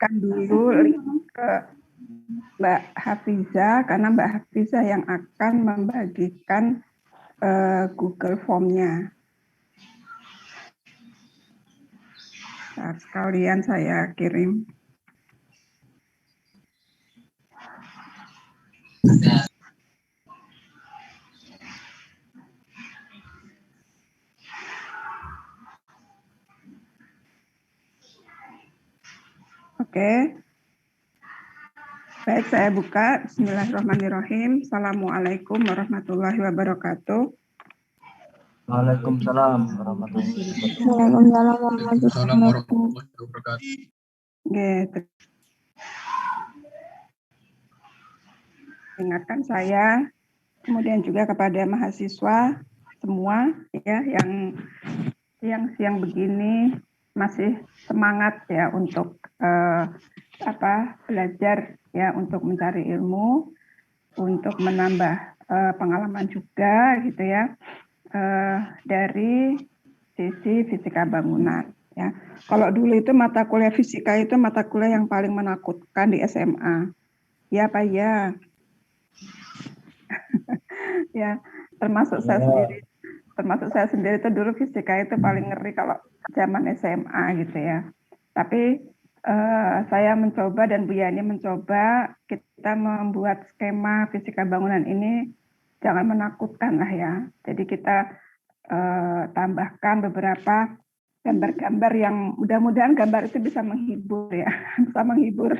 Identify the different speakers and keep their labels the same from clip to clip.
Speaker 1: bagikan dulu link ke Mbak Hafiza, karena Mbak Hafiza yang akan membagikan Google Form-nya. Nah, sekalian saya kirim. Oke. Baik, saya buka. Bismillahirrahmanirrahim. Assalamualaikum warahmatullahi wabarakatuh.
Speaker 2: Waalaikumsalam warahmatullahi wabarakatuh.
Speaker 3: Waalaikumsalam warahmatullahi wabarakatuh.
Speaker 1: Gitu. Ingatkan saya, kemudian juga kepada mahasiswa semua ya yang siang begini masih semangat ya untuk belajar ya, untuk mencari ilmu, untuk menambah pengalaman juga gitu ya, dari sisi fisika bangunan ya. Kalau dulu itu mata kuliah fisika itu mata kuliah yang paling menakutkan di SMA. Ya Pak ya. Ya, termasuk saya sendiri itu dulu fisika itu paling ngeri kalau zaman SMA gitu ya. Tapi saya mencoba dan Bu Yani mencoba kita membuat skema fisika bangunan ini jangan menakutkan lah ya. Jadi kita tambahkan beberapa gambar-gambar yang mudah-mudahan gambar itu bisa menghibur ya, bisa menghibur.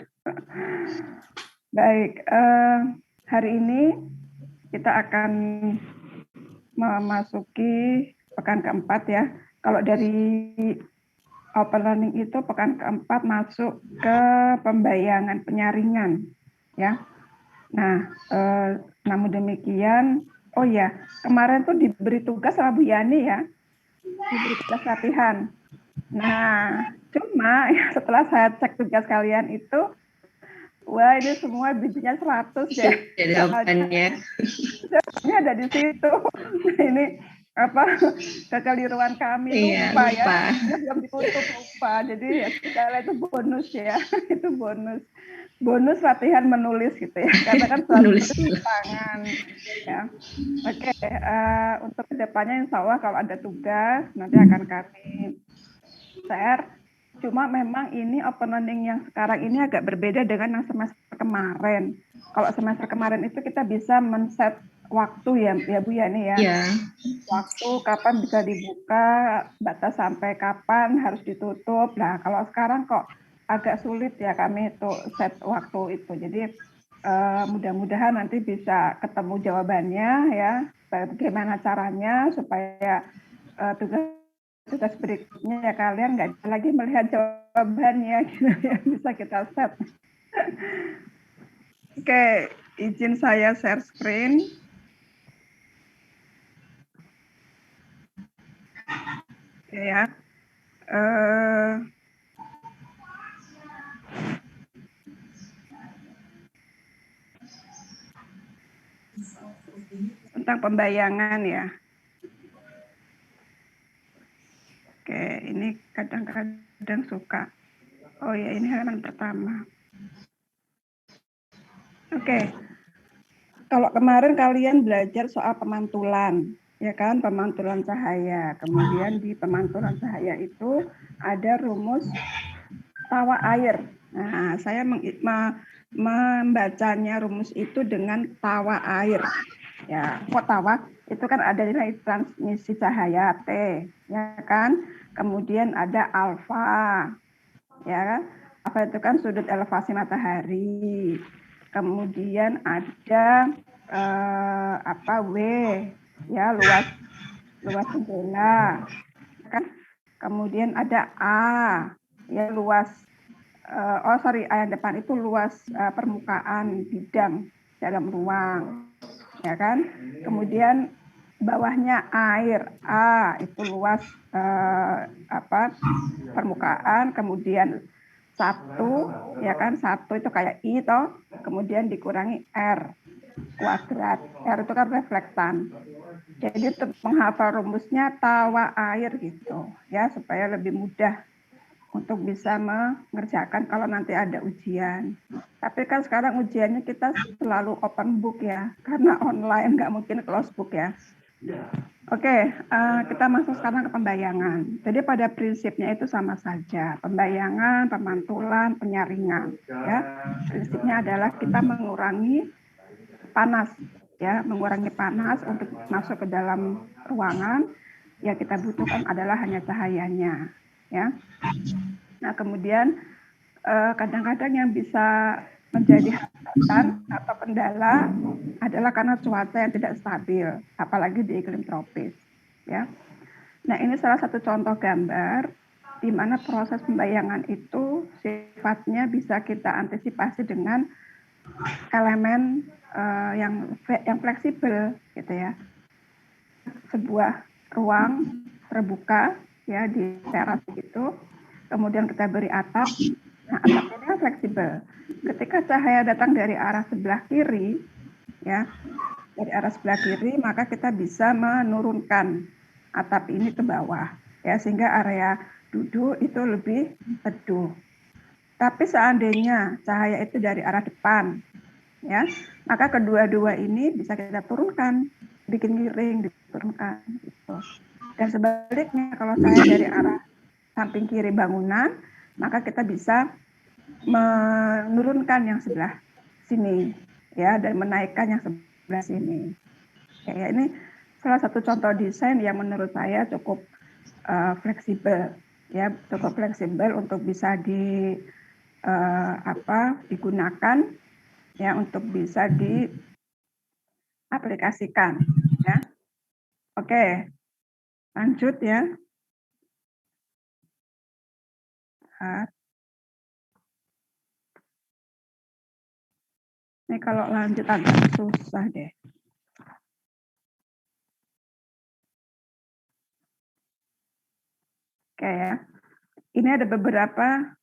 Speaker 1: Baik, hari ini kita akan memasuki pekan keempat ya. Kalau dari open learning itu pekan keempat masuk ke pembayangan penyaringan ya. Nah, namun demikian, oh ya, kemarin tuh diberi tugas sama Bu Yani ya, diberi tugas latihan. Nah, cuma ya, setelah saya cek tugas kalian itu, wah ini semua bijinya 100 ya.
Speaker 4: Jawabannya
Speaker 1: ada di situ. Ini kekeliruan kami, lupa ya, belum ditutup, lupa. Jadi ya segala itu bonus ya, itu bonus latihan menulis gitu ya, karena kan selalu tulis tangan ya. Oke, untuk kedepannya insya Allah kalau ada tugas nanti akan kami share. Cuma memang ini open learning yang sekarang ini agak berbeda dengan yang semester kemarin. Kalau semester kemarin itu kita bisa men-set waktu ya Bu Yani ya. Yeah. Waktu kapan bisa dibuka, batas sampai kapan harus ditutup. Nah, kalau sekarang kok agak sulit ya kami itu set waktu itu. Jadi mudah-mudahan nanti bisa ketemu jawabannya ya. Bagaimana caranya supaya tugas berikutnya ya kalian nggak lagi melihat jawabannya gitu ya, bisa kita set. Oke, izin saya share screen. Oke ya. Tentang pembayangan ya. Oke, ini kadang-kadang suka. Oh ya, ini halaman pertama. Oke. Kalau kemarin kalian belajar soal pemantulan, ya kan, pemantulan cahaya. Kemudian di pemantulan cahaya itu ada rumus tawa air. Nah, saya membacanya rumus itu dengan tawa air. Ya, kok tawa? Itu kan ada nilai transmisi cahaya T, ya kan? Kemudian ada alfa, ya kan? Alfa itu kan sudut elevasi matahari. Kemudian ada W, ya luas jendela, kan? Kemudian ada A, ya luas. A yang depan itu luas permukaan bidang dalam ruang, ya kan? Kemudian bawahnya air, A itu luas permukaan, kemudian 1 ya kan, 1 itu kayak I toh, kemudian dikurangi R kuadrat, R itu kan reflektan. Jadi untuk menghafal rumusnya tawa air gitu ya, supaya lebih mudah untuk bisa mengerjakan kalau nanti ada ujian. Tapi kan sekarang ujiannya kita selalu open book ya, karena online nggak mungkin close book ya. Oke, kita masuk sekarang ke pembayangan. Jadi pada prinsipnya itu sama saja, pembayangan, pemantulan, penyaringan. Ya, prinsipnya adalah kita mengurangi panas, ya, mengurangi panas untuk masuk ke dalam ruangan. Yang kita butuhkan adalah hanya cahayanya, ya. Nah, kemudian kadang-kadang yang bisa menjadi hambatan atau kendala adalah karena cuaca yang tidak stabil, apalagi di iklim tropis. Ya. Nah, ini salah satu contoh gambar di mana proses pembayangan itu sifatnya bisa kita antisipasi dengan elemen yang fleksibel, gitu ya. Sebuah ruang terbuka ya di teras itu, kemudian kita beri atap. Nah, atap ini kan fleksibel. Ketika cahaya datang dari arah sebelah kiri, ya, dari arah sebelah kiri, maka kita bisa menurunkan atap ini ke bawah, ya, sehingga area duduk itu lebih teduh. Tapi seandainya cahaya itu dari arah depan, ya, maka kedua-dua ini bisa kita turunkan, bikin miring, diturunkan, gitu. Dan sebaliknya, kalau cahaya dari arah samping kiri bangunan, maka kita bisa menurunkan yang sebelah sini, ya, dan menaikkan yang sebelah sini. Ya, ini salah satu contoh desain yang menurut saya cukup fleksibel, ya, cukup fleksibel untuk bisa digunakan, ya, untuk bisa diaplikasikan, ya. Oke, lanjut ya. Ini kalau lanjut agak susah deh. Oke ya, ini ada beberapa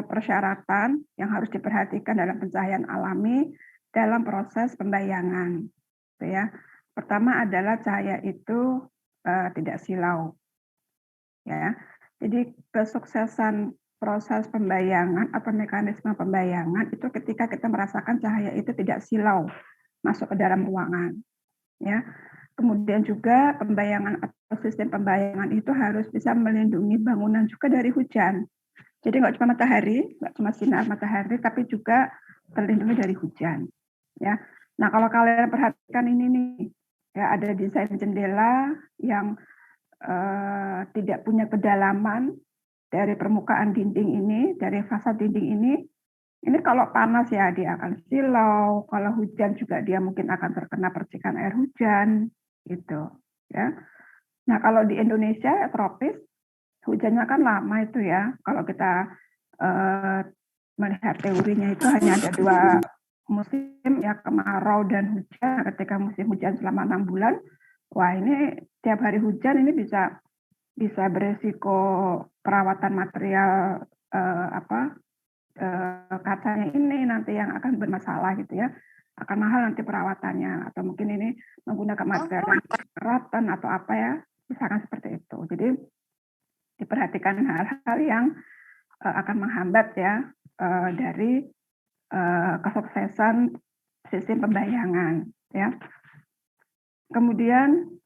Speaker 1: persyaratan yang harus diperhatikan dalam pencahayaan alami dalam proses pembayangan. Ya, pertama adalah cahaya itu tidak silau. Ya, jadi kesuksesan proses pembayangan atau mekanisme pembayangan itu ketika kita merasakan cahaya itu tidak silau masuk ke dalam ruangan. Ya, kemudian juga pembayangan atau sistem pembayangan itu harus bisa melindungi bangunan juga dari hujan. Jadi nggak cuma matahari, nggak cuma sinar matahari, tapi juga terlindungi dari hujan. Ya, nah kalau kalian perhatikan ini nih, ya ada desain jendela yang tidak punya kedalaman dari permukaan dinding ini, dari fasad dinding ini kalau panas ya dia akan silau, kalau hujan juga dia mungkin akan terkena percikan air hujan, gitu. Ya. Nah kalau di Indonesia tropis, hujannya kan lama itu ya. Kalau kita melihat teorinya itu hanya ada 2 musim ya, kemarau dan hujan. Ketika musim hujan selama 6 bulan, wah ini tiap hari hujan ini bisa beresiko perawatan material kacanya ini nanti yang akan bermasalah gitu ya, akan mahal nanti perawatannya, atau mungkin ini menggunakan material ratan atau apa ya, misalkan seperti itu. Jadi diperhatikan hal-hal yang akan menghambat ya dari kesuksesan sistem pembayangan ya. Kemudian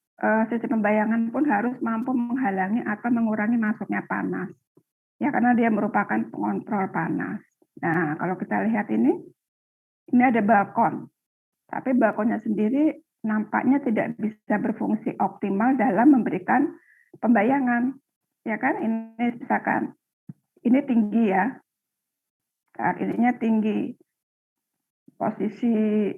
Speaker 1: sistem pembayangan pun harus mampu menghalangi atau mengurangi masuknya panas. Ya, karena dia merupakan pengontrol panas. Nah, kalau kita lihat ini ada balkon. Tapi balkonnya sendiri nampaknya tidak bisa berfungsi optimal dalam memberikan pembayangan. Ya kan, ini misalkan ini tinggi ya. Saat ininya tinggi. Posisi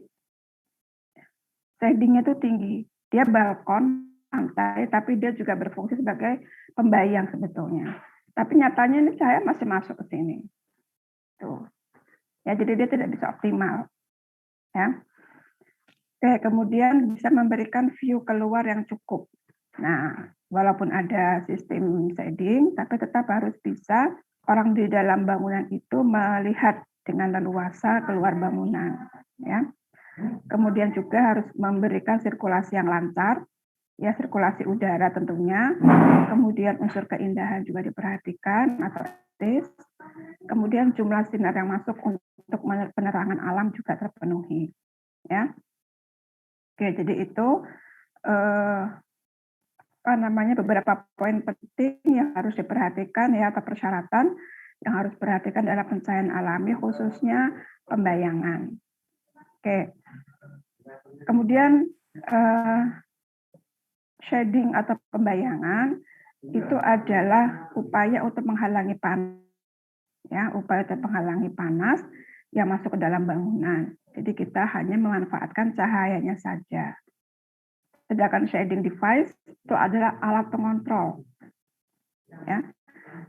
Speaker 1: shading-nya itu tinggi. Dia balkon lantai, tapi dia juga berfungsi sebagai pembayang sebetulnya. Tapi nyatanya ini cahaya masih masuk ke sini. Tuh. Ya, jadi dia tidak bisa optimal. Ya. Oke, kemudian bisa memberikan view keluar yang cukup. Nah, walaupun ada sistem shading, tapi tetap harus bisa orang di dalam bangunan itu melihat dengan leluasa keluar bangunan. Ya. Kemudian juga harus memberikan sirkulasi yang lancar, ya sirkulasi udara tentunya. Kemudian unsur keindahan juga diperhatikan atau otomatis. Kemudian jumlah sinar yang masuk untuk penerangan alam juga terpenuhi. Ya, oke. Jadi itu beberapa poin penting yang harus diperhatikan ya, atau persyaratan yang harus diperhatikan dalam pencahayaan alami, khususnya pembayangan. Oke. Kemudian shading atau pembayangan itu adalah upaya untuk menghalangi panas, ya, upaya untuk menghalangi panas yang masuk ke dalam bangunan. Jadi kita hanya memanfaatkan cahayanya saja. Sedangkan shading device itu adalah alat pengontrol, ya,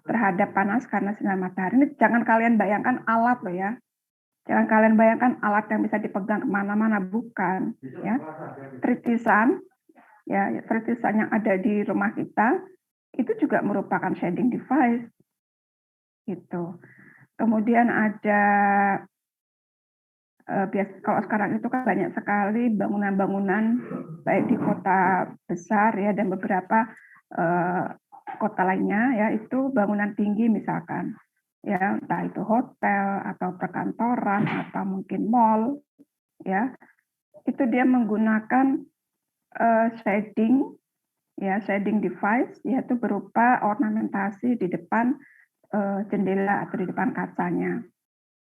Speaker 1: terhadap panas karena sinar matahari. Ini jangan kalian bayangkan alat loh ya. Jangan kalian bayangkan alat yang bisa dipegang kemana-mana, bukan. Ya, tritisan, ya, tritisan yang ada di rumah kita itu juga merupakan shading device, gitu. Kemudian ada kalau sekarang itu kan banyak sekali bangunan-bangunan baik di kota besar ya dan beberapa kota lainnya ya, itu bangunan tinggi misalkan. Ya, entah itu hotel atau perkantoran atau mungkin mall, ya, itu dia menggunakan shading, ya, shading device, yaitu berupa ornamentasi di depan jendela atau di depan kacanya.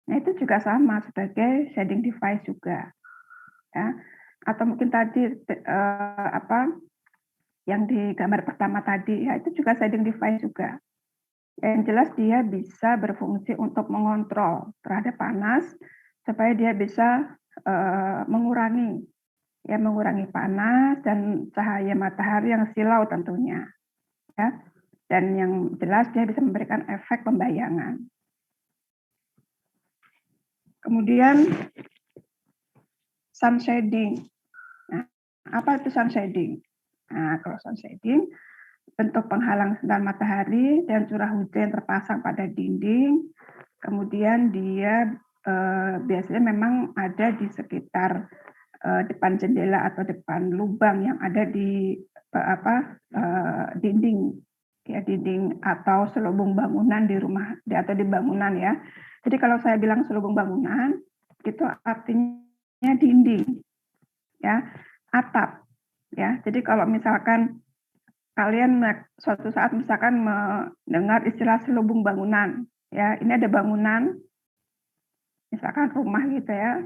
Speaker 1: Nah, itu juga sama sebagai shading device juga, ya. Atau mungkin tadi yang di gambar pertama tadi, ya, itu juga shading device juga. Yang jelas dia bisa berfungsi untuk mengontrol terhadap panas supaya dia bisa mengurangi panas dan cahaya matahari yang silau tentunya, ya. Dan yang jelas dia bisa memberikan efek pembayangan. Kemudian sun shading. Nah, apa itu sun shading? Nah, kalau sun shading bentuk penghalang sinar matahari dan curah hujan terpasang pada dinding. Kemudian dia biasanya memang ada di sekitar depan jendela atau depan lubang yang ada di dinding, ya, dinding atau selubung bangunan di rumah atau di bangunan ya. Jadi kalau saya bilang selubung bangunan itu artinya dinding, ya, atap, ya. Jadi kalau misalkan kalian suatu saat misalkan mendengar istilah selubung bangunan, ya, ini ada bangunan, misalkan rumah gitu ya.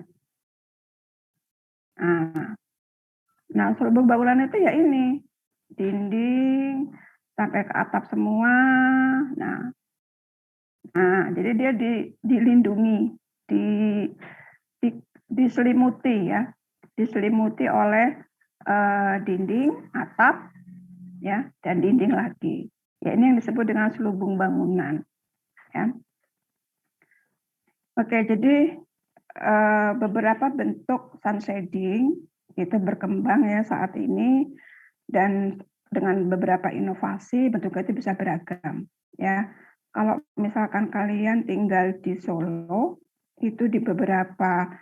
Speaker 1: Nah, selubung bangunan itu ya ini, dinding sampai ke atap semua. Nah, jadi dia dilindungi, diselimuti ya, diselimuti oleh dinding, atap, ya, dan dinding lagi. Ya, ini yang disebut dengan selubung bangunan. Ya. Oke, jadi beberapa bentuk sun shading itu berkembang ya saat ini, dan dengan beberapa inovasi bentuknya itu bisa beragam. Ya, kalau misalkan kalian tinggal di Solo, itu di beberapa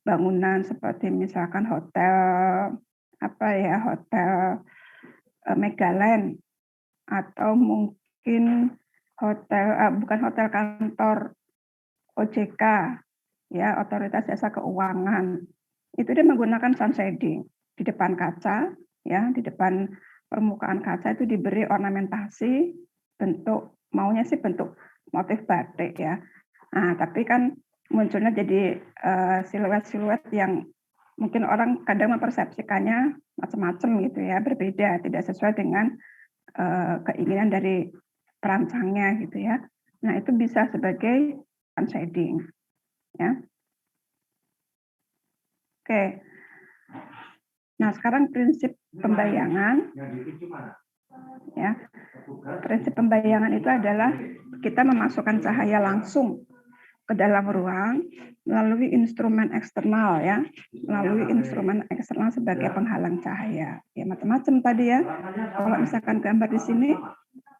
Speaker 1: bangunan seperti misalkan hotel hotel Megaland, atau mungkin bukan hotel, kantor OJK, ya, Otoritas Jasa Keuangan, itu dia menggunakan sun shading di depan kaca, ya, di depan permukaan kaca itu diberi ornamentasi bentuk, maunya sih bentuk motif batik ya. Nah, tapi kan munculnya jadi siluet-siluet yang mungkin orang kadang mempersepsikannya macam-macam gitu ya, berbeda, tidak sesuai dengan keinginan dari perancangnya gitu ya. Nah, itu bisa sebagai sun shading, ya. Oke. Nah, sekarang prinsip pembayangan, ya. Prinsip pembayangan itu adalah kita memasukkan cahaya langsung ke dalam ruang melalui instrumen eksternal, ya, melalui instrumen eksternal sebagai penghalang cahaya. Ya, macam-macam tadi ya. Kalau misalkan gambar di sini,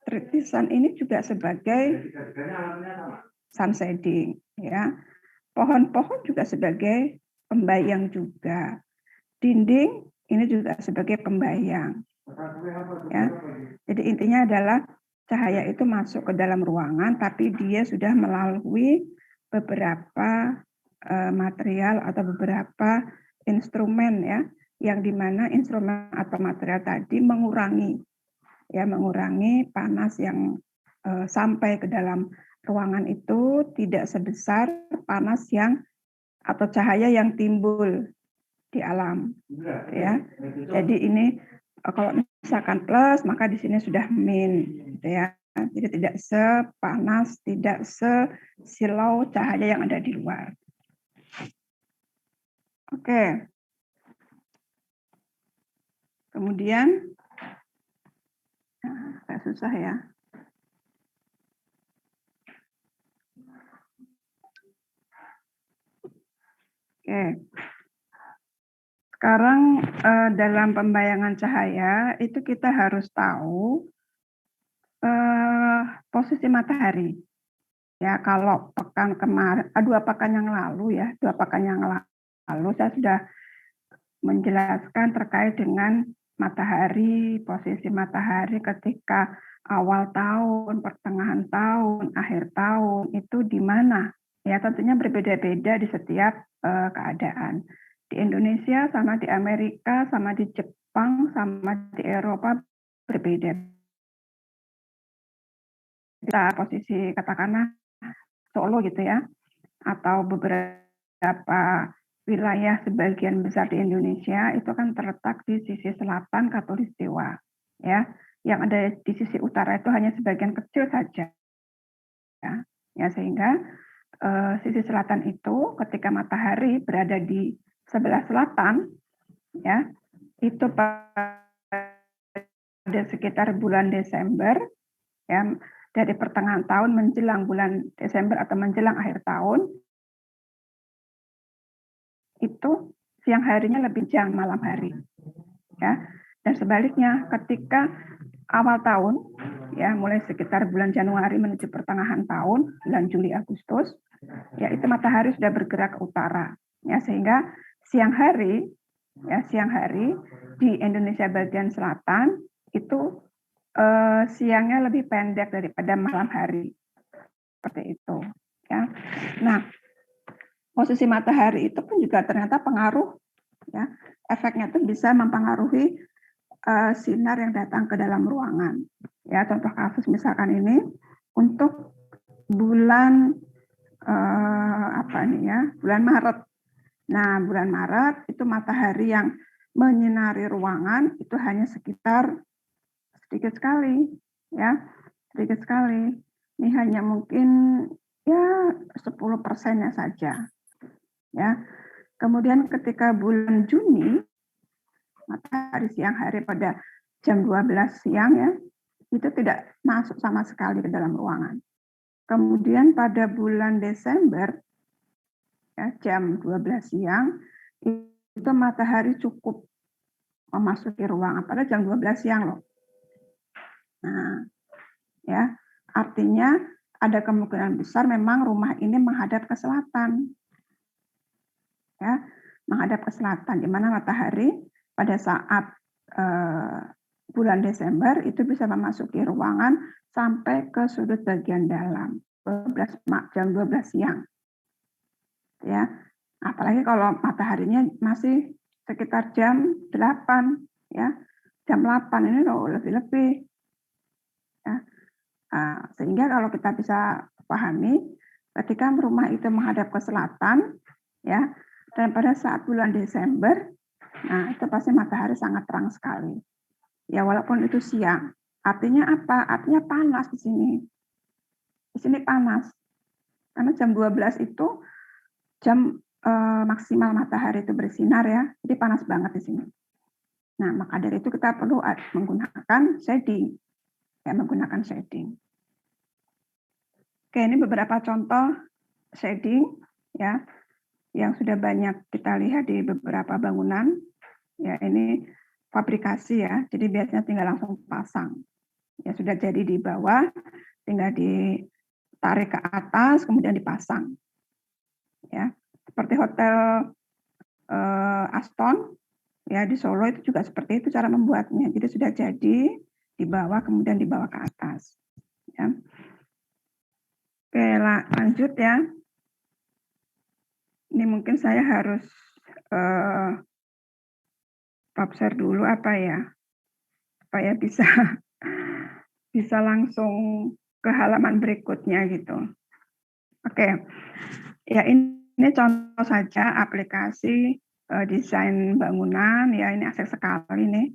Speaker 1: tritisan ini juga sebagai sun shading, ya. Pohon-pohon juga sebagai pembayang juga. Dinding ini juga sebagai pembayang. Ya. Jadi intinya adalah cahaya itu masuk ke dalam ruangan, tapi dia sudah melalui beberapa material atau beberapa instrumen ya, yang dimana instrumen atau material tadi mengurangi panas yang sampai ke dalam ruangan itu tidak sebesar panas yang atau cahaya yang timbul di alam ya. Jadi ini kalau misalkan plus maka di sini sudah min gitu ya. Jadi tidak sepanas, tidak sesilau cahaya yang ada di luar. Oke. Kemudian agak susah ya. Oke. Sekarang dalam pembayangan cahaya itu kita harus tahu posisi matahari. Ya, kalau pekan kemarin, 2 pekan yang lalu ya, 2 pekan yang lalu saya sudah menjelaskan terkait dengan matahari, posisi matahari ketika awal tahun, pertengahan tahun, akhir tahun itu di mana. Ya, tentunya berbeda-beda di setiap keadaan. Di Indonesia sama di Amerika, sama di Jepang, sama di Eropa berbeda. Kita posisi katakanlah Solo gitu ya, atau beberapa wilayah sebagian besar di Indonesia itu kan terletak di sisi selatan Khatulistiwa, ya. Yang ada di sisi utara itu hanya sebagian kecil saja, ya sehingga sisi selatan itu ketika matahari berada di sebelah selatan, ya itu pada sekitar bulan Desember, ya. Dari pertengahan tahun menjelang bulan Desember atau menjelang akhir tahun, itu siang harinya lebih panjang malam hari. Ya. Dan sebaliknya ketika awal tahun, ya mulai sekitar bulan Januari menuju pertengahan tahun, bulan Juli Agustus, ya itu matahari sudah bergerak ke utara. Ya, sehingga siang hari di Indonesia bagian selatan itu siangnya lebih pendek daripada malam hari, seperti itu. Ya. Nah, posisi matahari itu pun juga ternyata pengaruh, ya, efeknya itu bisa mempengaruhi sinar yang datang ke dalam ruangan. Ya, contoh kasus misalkan ini untuk bulan bulan Maret. Nah, bulan Maret itu matahari yang menyinari ruangan itu hanya sekitar sedikit sekali, ya, sedikit sekali. Ini hanya mungkin ya 10%-nya saja, ya. Kemudian ketika bulan Juni, matahari siang hari pada jam 12 siang ya, itu tidak masuk sama sekali ke dalam ruangan. Kemudian pada bulan Desember, ya, jam 12 siang, itu matahari cukup memasuki ruangan pada jam 12 siang loh. Nah, ya, artinya ada kemungkinan besar memang rumah ini menghadap ke selatan. Ya, menghadap ke selatan, di mana matahari pada saat bulan Desember itu bisa memasuki ruangan sampai ke sudut bagian dalam, jam 12 siang. Ya, apalagi kalau mataharinya masih sekitar jam 8, ya, jam 8 ini loh lebih-lebih. Ya. Sehingga kalau kita bisa pahami, ketika rumah itu menghadap ke selatan, ya, dan pada saat bulan Desember, nah itu pasti matahari sangat terang sekali. Ya walaupun itu siang, artinya apa? Artinya panas di sini. Di sini panas. Karena jam 12 itu jam maksimal matahari itu bersinar ya, jadi panas banget di sini. Nah, maka dari itu kita perlu menggunakan shading. Ya, menggunakan shading. Oke, ini beberapa contoh shading ya yang sudah banyak kita lihat di beberapa bangunan. Ya, ini fabrikasi ya. Jadi biasanya tinggal langsung pasang. Ya, sudah jadi di bawah, tinggal ditarik ke atas kemudian dipasang. Ya, seperti hotel Aston ya di Solo itu juga seperti itu cara membuatnya. Jadi sudah jadi di bawah kemudian dibawa ke atas. Ya. Oke, lanjut ya. Ini mungkin saya harus stop share dulu apa ya, supaya bisa bisa langsung ke halaman berikutnya gitu. Oke, ya ini contoh saja aplikasi desain bangunan ya, ini asik sekali nih.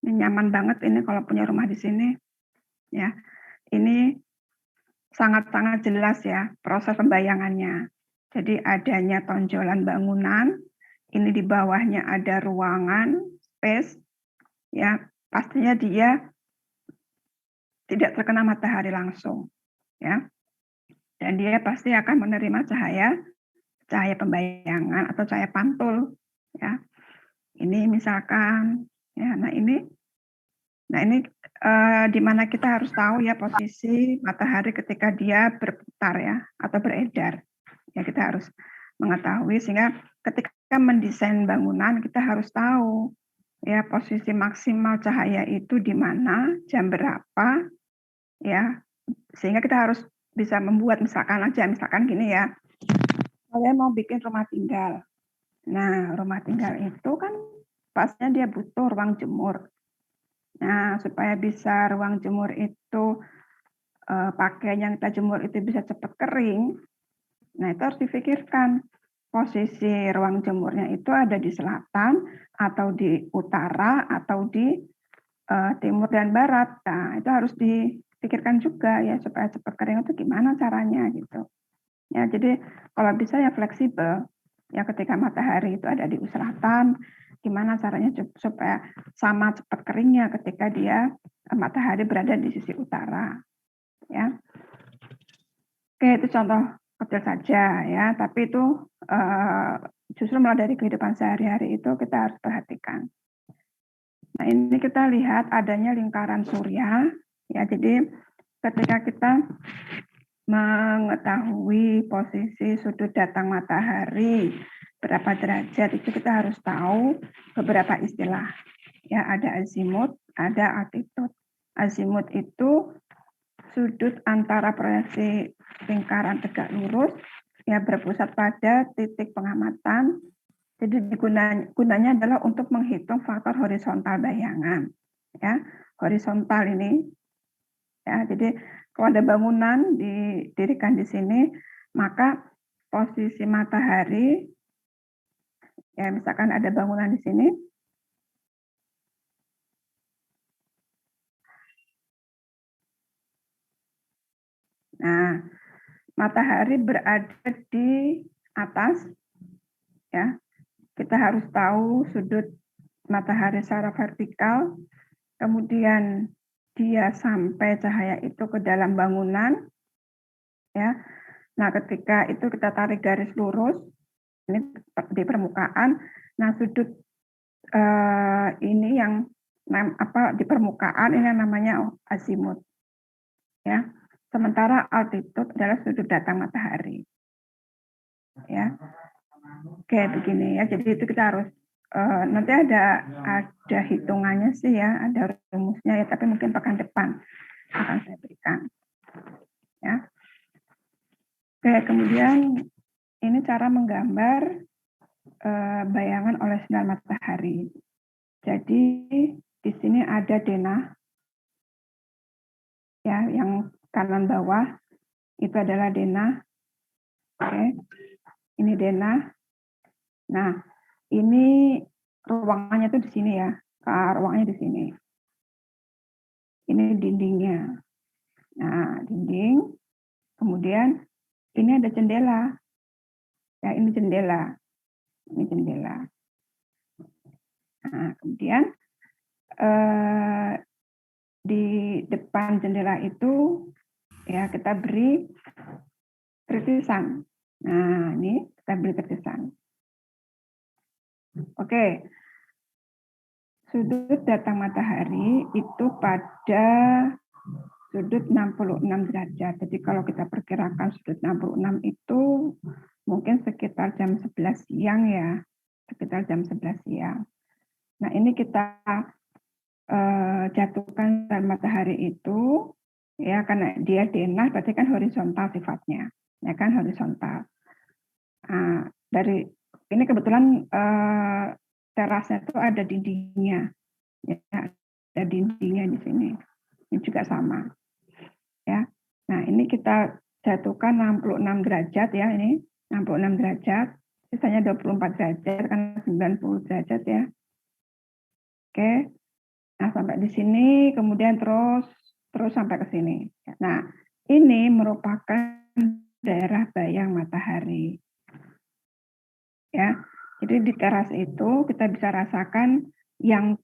Speaker 1: Ini nyaman banget ini kalau punya rumah di sini. Ya, ini sangat-sangat jelas ya proses pembayangannya. Jadi adanya tonjolan bangunan, ini di bawahnya ada ruangan, space, ya pastinya dia tidak terkena matahari langsung, ya. Dan dia pasti akan menerima cahaya pembayangan atau cahaya pantul, ya. Ini misalkan, ya, nah ini di mana kita harus tahu ya posisi matahari ketika dia berputar ya atau beredar. Ya kita harus mengetahui sehingga ketika mendesain bangunan kita harus tahu ya posisi maksimal cahaya itu di mana, jam berapa, ya sehingga kita harus bisa membuat misalkan gini ya, saya mau bikin rumah tinggal. Nah rumah tinggal itu kan pastinya dia butuh ruang jemur. Nah supaya bisa ruang jemur itu pakaian yang kita jemur itu bisa cepat kering, nah itu harus dipikirkan posisi ruang jemurnya itu ada di selatan atau di utara atau di timur dan barat. Nah itu harus dipikirkan juga ya supaya cepat kering itu gimana caranya gitu. Ya jadi kalau bisa ya fleksibel. Ya ketika matahari itu ada di selatan, gimana caranya supaya sama cepat keringnya ketika dia matahari berada di sisi utara. Ya. Oke, itu contoh kecil saja ya, tapi itu justru mulai dari kehidupan sehari-hari itu kita harus perhatikan. Nah, ini kita lihat adanya lingkaran surya ya. Jadi ketika kita mengetahui posisi sudut datang matahari berapa derajat itu kita harus tahu beberapa istilah. Ya, ada azimut, ada altitude. Azimut itu sudut antara proyeksi lingkaran tegak lurus ya berpusat pada titik pengamatan. Jadi gunanya adalah untuk menghitung faktor horizontal bayangan. Ya, horizontal ini ya. Jadi kalau ada bangunan didirikan di sini, maka posisi matahari ya misalkan ada bangunan di sini. Nah, matahari berada di atas ya. Kita harus tahu sudut matahari secara vertikal, kemudian dia sampai cahaya itu ke dalam bangunan, ya. Nah, ketika itu kita tarik garis lurus, ini di permukaan. Nah, sudut ini yang di permukaan ini yang namanya azimut, ya. Sementara altitude adalah sudut datang matahari, ya. Oke, begini ya. Jadi itu kita harus nanti ada hitungannya sih ya, ada rumusnya ya, tapi mungkin pekan depan akan saya berikan. Ya. Oke, kemudian ini cara menggambar bayangan oleh sinar matahari. Jadi di sini ada denah, ya, yang kanan bawah itu adalah denah. Oke, ini denah. Nah, ini ruangannya tuh di sini ya, ruangannya di sini. Ini dindingnya. Nah, dinding. Kemudian ini ada jendela. Ya, ini jendela. Ini jendela. Nah, kemudian di depan jendela itu ya kita beri tertisan. Nah, ini kita beri tertisan. Oke. Sudut datang matahari itu pada sudut 66 derajat. Jadi kalau kita perkirakan sudut 66 itu mungkin sekitar jam 11 siang ya. Sekitar jam 11 siang. Nah, ini kita jatuhkan sinar matahari itu ya, karena dia denah berarti kan horizontal sifatnya, ya kan, horizontal. Nah, dari ini kebetulan terasnya itu ada dindingnya, ya, ada dindingnya di sini. Ini juga sama, ya. Nah, ini kita jatuhkan 66 derajat ya, ini 66 derajat, sisanya 24 derajat kan 90 derajat ya. Oke. Nah, sampai di sini kemudian terus sampai ke sini. Nah, ini merupakan daerah bayang matahari. Ya. Jadi di teras itu kita bisa rasakan yang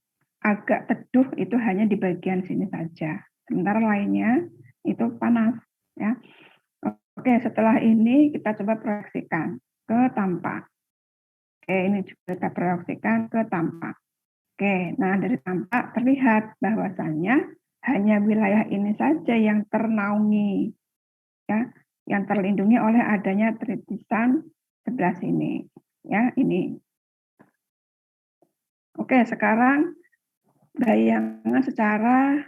Speaker 1: agak teduh itu hanya di bagian sini saja. Sementara lainnya itu panas, ya. Oke, setelah ini kita coba proyeksikan ke tampak. Oke, ini juga kita proyeksikan ke tampak. Oke, nah dari tampak terlihat bahwasannya hanya wilayah ini saja yang ternaungi, ya, yang terlindungi oleh adanya tritisan sebelah sini, ya, ini. Oke, sekarang bayangan secara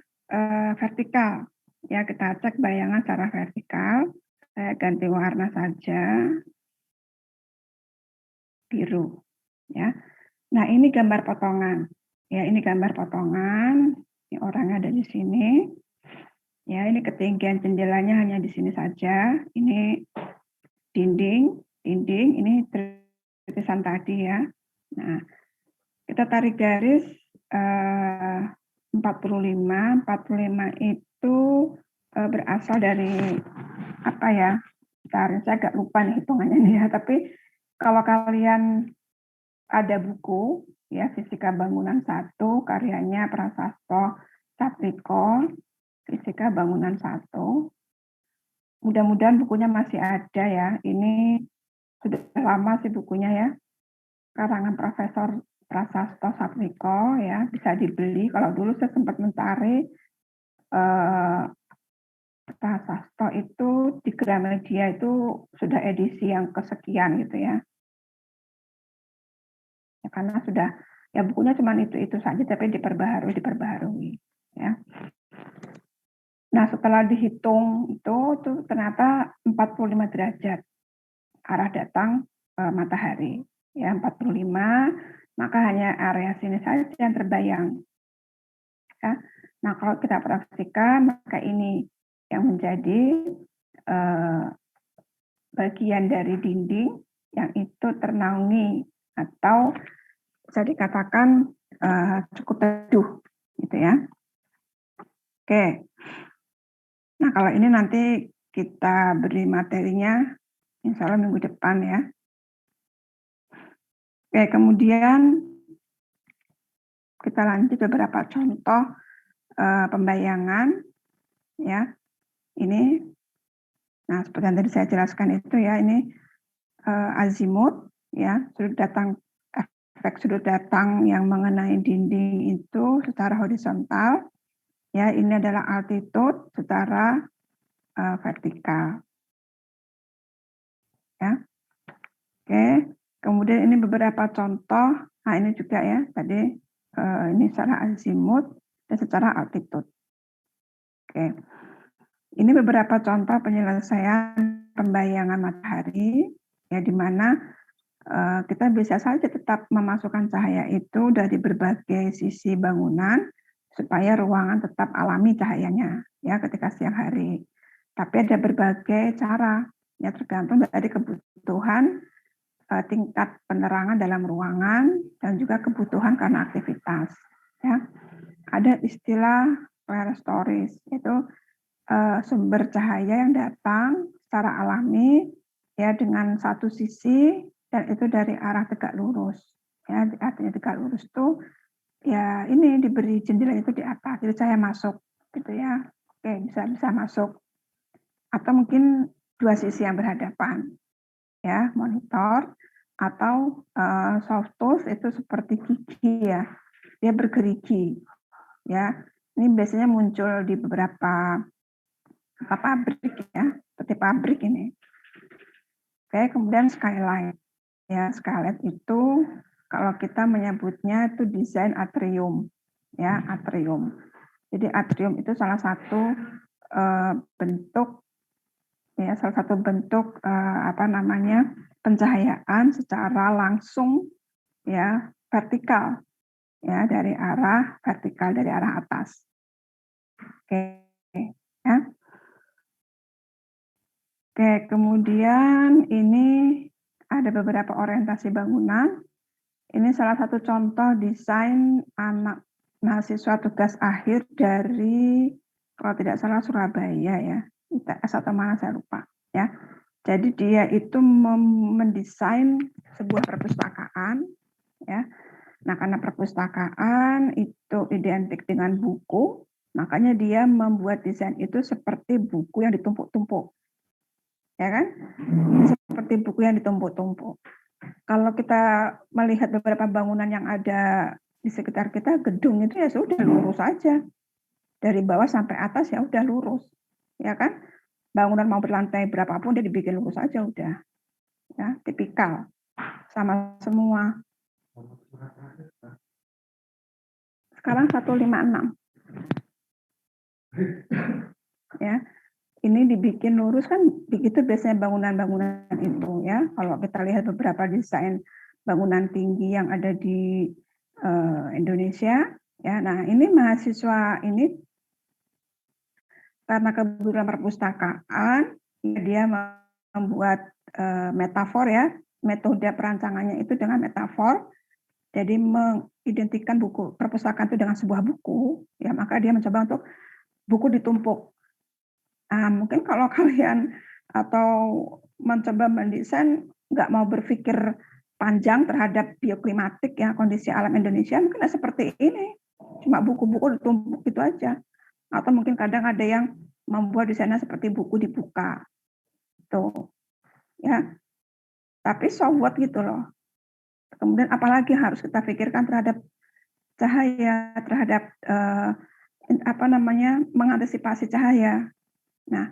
Speaker 1: vertikal, ya, kita cek bayangan secara vertikal. Saya ganti warna saja, biru, ya. Nah, ini gambar potongan, ya, ini gambar potongan. Ini orangnya ada di sini. Ya, ini ketinggian jendelanya hanya di sini saja. Ini dinding, ini tritisan tadi ya. Nah, kita tarik garis 45 itu berasal dari apa ya? Bentar, saya agak lupa nih hitungannya nih ya. Tapi kalau kalian ada buku ya Fisika Bangunan 1 karyanya Prasasto Satriko, Fisika Bangunan 1. Mudah-mudahan bukunya masih ada ya. Ini sudah lama sih bukunya ya. Karangan Profesor Prasasto Satriko ya, bisa dibeli. Kalau dulu saya sempat mencari Prasasto itu di Gramedia itu sudah edisi yang kesekian gitu ya. Ya karena sudah ya bukunya cuma itu saja tapi diperbaharui ya. Nah, setelah dihitung itu ternyata 45 derajat arah datang matahari. Ya, 45, maka hanya area sini saja yang terbayang. Ya. Nah, kalau kita proyeksikan, maka ini yang menjadi bagian dari dinding yang itu ternaungi atau bisa dikatakan cukup teduh, gitu ya. Oke. Nah, kalau ini nanti kita beri materinya, insya Allah minggu depan ya. Oke, kemudian kita lanjut beberapa contoh pembayangan, ya. Ini, nah seperti yang tadi saya jelaskan itu ya, ini azimut, ya, efek sudut datang yang mengenai dinding itu secara horizontal, ya. Ini adalah altitude secara vertikal, ya. Oke, kemudian ini beberapa contoh. Nah ini juga ya tadi ini secara azimut dan secara altitude. Oke, ini beberapa contoh penyelesaian pembayangan matahari ya di mana kita bisa saja tetap memasukkan cahaya itu dari berbagai sisi bangunan supaya ruangan tetap alami cahayanya ya ketika siang hari. Tapi ada berbagai cara ya tergantung dari kebutuhan tingkat penerangan dalam ruangan dan juga kebutuhan karena aktivitas. Ya, ada istilah flare stories, yaitu sumber cahaya yang datang secara alami ya dengan satu sisi dan itu dari arah tegak lurus. Ya, artinya tegak lurus itu ya ini diberi jendela itu di atas, jadi cahaya masuk, gitu ya. Oke, bisa masuk. Atau mungkin dua sisi yang berhadapan, ya monitor. Atau soft tools itu seperti gigi ya, dia bergerigi ya. Ini biasanya muncul di beberapa pabrik ya, seperti pabrik ini. Oke, kemudian skylight ya, skylight itu kalau kita menyebutnya itu desain atrium ya, atrium. Jadi atrium itu salah satu bentuk ya, salah satu bentuk pencahayaan secara langsung ya, vertikal ya, dari arah vertikal, dari arah atas. Oke ya. Oke, kemudian ini ada beberapa orientasi bangunan. Ini salah satu contoh desain anak mahasiswa tugas akhir dari, kalau tidak salah, Surabaya ya, ITS atau mana saya lupa ya. Jadi dia itu mendesain sebuah perpustakaan ya. Nah, karena perpustakaan itu identik dengan buku, makanya dia membuat desain itu seperti buku yang ditumpuk-tumpuk. Ya kan? Seperti buku yang ditumpuk-tumpuk. Kalau kita melihat beberapa bangunan yang ada di sekitar kita, gedung itu ya sudah lurus saja. Dari bawah sampai atas ya udah lurus. Ya kan? Bangunan mau berlantai berapapun dia dibikin lurus aja udah. Ya, tipikal. Sama semua. Sekarang 156. Ya. Ini dibikin lurus kan, begitu biasanya bangunan-bangunan itu ya. Kalau kita lihat beberapa desain bangunan tinggi yang ada di Indonesia ya. Nah, ini mahasiswa ini karena kebetulan perpustakaan, dia membuat metafor ya, metode perancangannya itu dengan metafor. Jadi mengidentikan buku perpustakaan itu dengan sebuah buku, ya maka dia mencoba untuk buku ditumpuk. Mungkin kalau kalian atau mencoba mendesain nggak mau berpikir panjang terhadap bioklimatik ya, kondisi alam Indonesia, mungkin seperti ini, cuma buku-buku ditumpuk gitu aja. Atau mungkin kadang ada yang membuat desainnya seperti buku dibuka, tuh, ya. Tapi so what gitu loh. Kemudian apalagi harus kita pikirkan terhadap cahaya, terhadap mengantisipasi cahaya. Nah,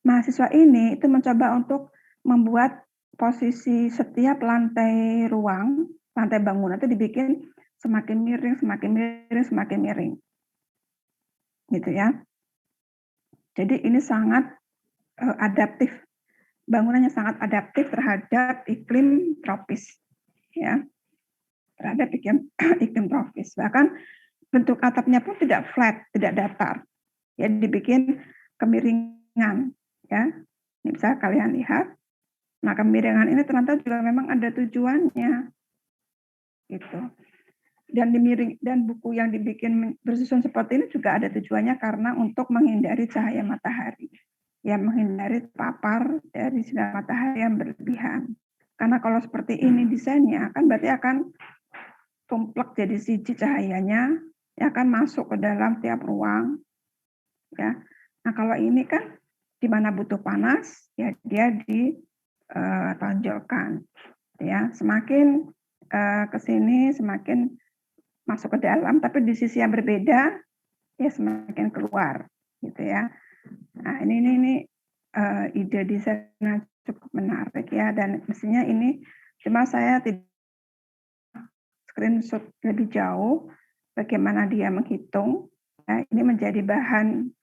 Speaker 1: mahasiswa ini itu mencoba untuk membuat posisi setiap lantai ruang, lantai bangunan itu dibikin semakin miring, semakin miring, semakin miring. Gitu ya. Jadi ini sangat adaptif. Bangunannya sangat adaptif terhadap iklim tropis. Ya. Terhadap iklim tropis. Bahkan bentuk atapnya pun tidak flat, tidak datar. Ya, dibikin kemiringan. Ya. Ini bisa kalian lihat. Nah, kemiringan ini ternyata juga memang ada tujuannya, gitu. Dan buku yang dibikin bersusun seperti ini juga ada tujuannya karena untuk menghindari cahaya matahari, ya menghindari papar dari sinar matahari yang berlebihan. Karena kalau seperti ini desainnya, kan berarti akan tumplek jadi siji cahayanya, ya akan masuk ke dalam tiap ruang, ya. Nah, kalau ini kan di mana butuh panas, ya dia ditonjolkan, ya. Semakin ke sini semakin masuk ke dalam, tapi di sisi yang berbeda, ya semakin keluar, gitu ya. Nah, ini ide desainnya cukup menarik ya, dan mestinya ini cuma saya tidak screenshot lebih jauh bagaimana dia menghitung. Ya, ini menjadi bahan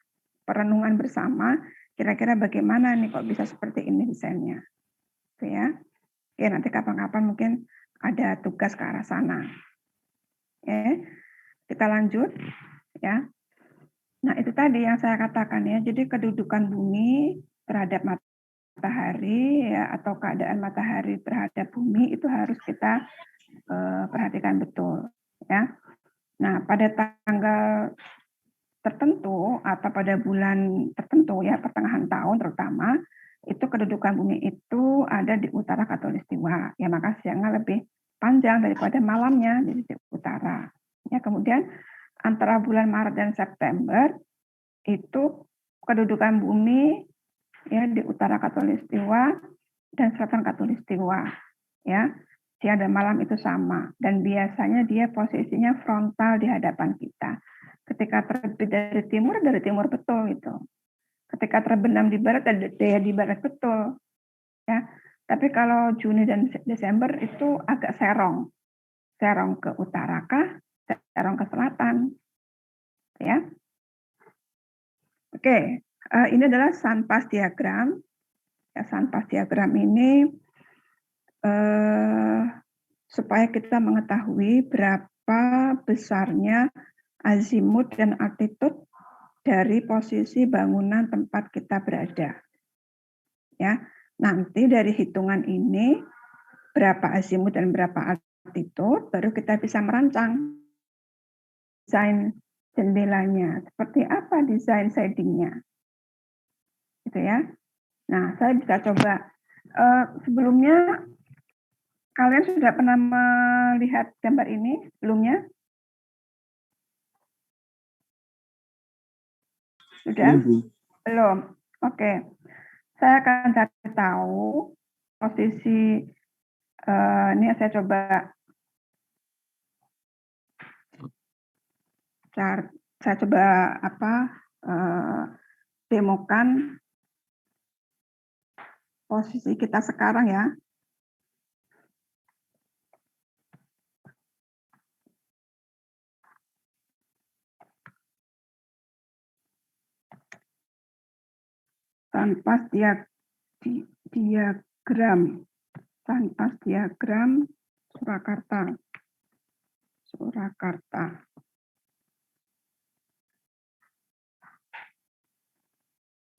Speaker 1: perenungan bersama, kira-kira bagaimana nih kok bisa seperti ini desainnya, gitu ya. Ya nanti kapan-kapan mungkin ada tugas ke arah sana. Oke, kita lanjut ya. Nah itu tadi yang saya katakan ya. Jadi kedudukan bumi terhadap matahari ya, atau keadaan matahari terhadap bumi itu harus kita perhatikan betul ya. Nah pada tanggal tertentu atau pada bulan tertentu ya, pertengahan tahun terutama, itu kedudukan bumi itu ada di utara khatulistiwa ya, maka siangnya lebih panjang daripada malamnya di sisi utara ya. Kemudian antara bulan Maret dan September itu kedudukan bumi ya di utara khatulistiwa dan selatan khatulistiwa ya, siang dan malam itu sama, dan biasanya dia posisinya frontal di hadapan kita. Ketika terbit dari timur betul itu. Ketika terbenam di barat, dia di barat betul. Ya. Tapi kalau Juni dan Desember itu agak serong. Serong ke utara kah? Serong ke selatan. Ya. Oke, Ini adalah sunpath diagram. Ya, sunpath diagram ini supaya kita mengetahui berapa besarnya azimut dan altitude dari posisi bangunan tempat kita berada. Ya, nanti dari hitungan ini berapa azimut dan berapa altitude, baru kita bisa merancang desain jendelanya. Seperti apa desain shading-nya, gitu ya. Nah, saya bisa coba. Sebelumnya kalian sudah pernah melihat gambar ini sebelumnya? Sudah? Belum. Oke. Saya akan cari tahu posisi. Ini saya coba demokan posisi kita sekarang ya. Sunpath diagram Surakarta.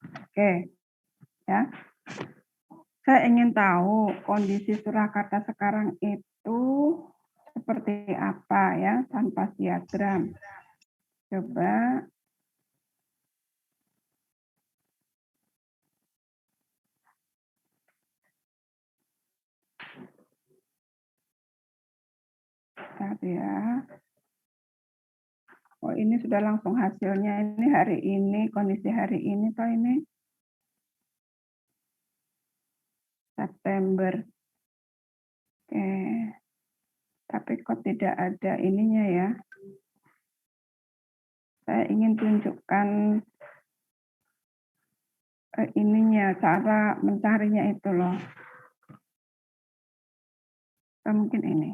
Speaker 1: Oke, ya. Saya ingin tahu kondisi Surakarta sekarang itu seperti apa ya, sunpath diagram. Coba ya. Oh, ini sudah langsung hasilnya. Ini hari ini, kondisi hari ini toh ini September. Oke. Tapi kok tidak ada ininya ya. Saya ingin tunjukkan ininya, cara mencarinya itu loh. Mungkin ini.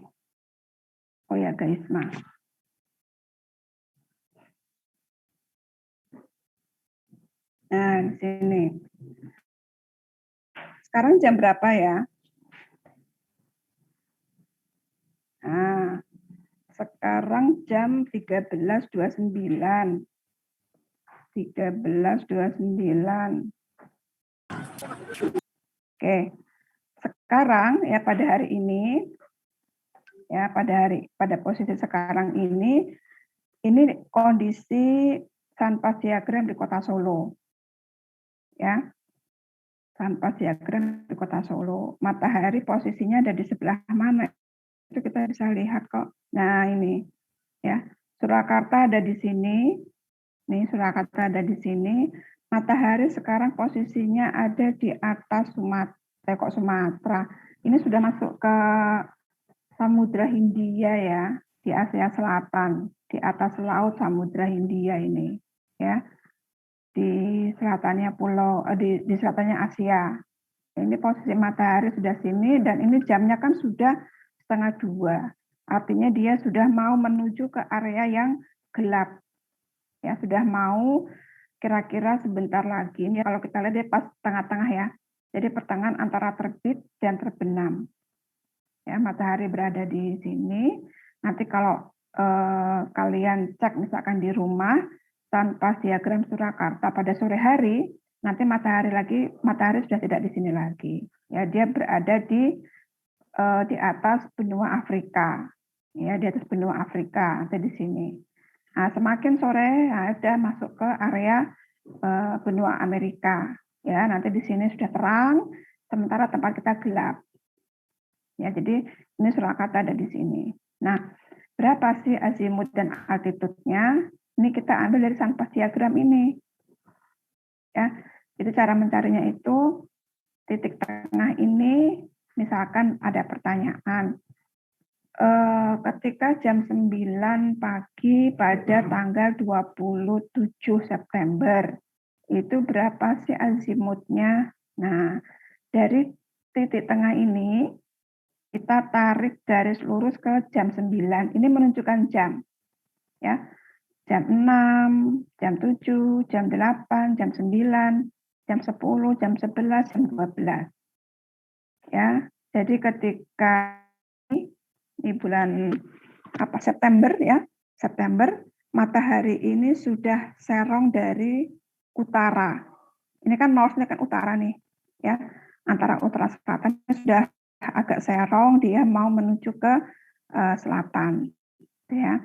Speaker 1: Oh ya, guys, mah. Nah, di sini. Sekarang jam berapa ya? Nah, sekarang jam 13.29. 13.29. Oke. Sekarang ya pada hari ini ya pada posisi sekarang ini kondisi sunpath diagram di Kota Solo. Ya. Sunpath diagram di Kota Solo. Matahari posisinya ada di sebelah mana? Itu kita bisa lihat kok. Nah, ini ya. Surakarta ada di sini. Nih, Surakarta ada di sini. Matahari sekarang posisinya ada di atas Sumatera. Ini sudah masuk ke Samudra Hindia ya, di Asia Selatan, di atas laut Samudra Hindia ini, ya, di selatannya di selatannya Asia. Ini posisi matahari sudah sini dan ini jamnya kan sudah 1:30. Artinya dia sudah mau menuju ke area yang gelap. Ya, sudah mau kira-kira sebentar lagi. Ini kalau kita lihat dia pas tengah-tengah ya. Jadi pertengahan antara terbit dan terbenam. Ya, matahari berada di sini. Nanti kalau kalian cek misalkan di rumah sunpath diagram Surakarta pada sore hari, nanti matahari sudah tidak di sini lagi. Ya, dia berada di atas benua Afrika. Ya, di atas benua Afrika, ada di sini. Nah, semakin sore sudah masuk ke area benua Amerika. Ya, nanti di sini sudah terang, sementara tempat kita gelap. Ya, jadi ini Surakarta ada di sini. Nah, berapa sih azimut dan altitude-nya? Ini kita ambil dari sunpath diagram ini. Ya, jadi cara mencarinya itu titik tengah ini, misalkan ada pertanyaan. Ketika jam 9 pagi pada tanggal 27 September, itu berapa sih azimutnya? Nah, dari titik tengah ini, kita tarik garis lurus ke jam 9. Ini menunjukkan jam. Ya. jam 6, jam 7, jam 8, jam 9, jam 10, jam 11, jam 12. Ya, jadi ketika ini bulan September ya, September, matahari ini sudah serong dari utara. Ini kan North-nya kan utara nih, ya, antara utara selatan sudah agak serong, dia mau menuju ke selatan, ya.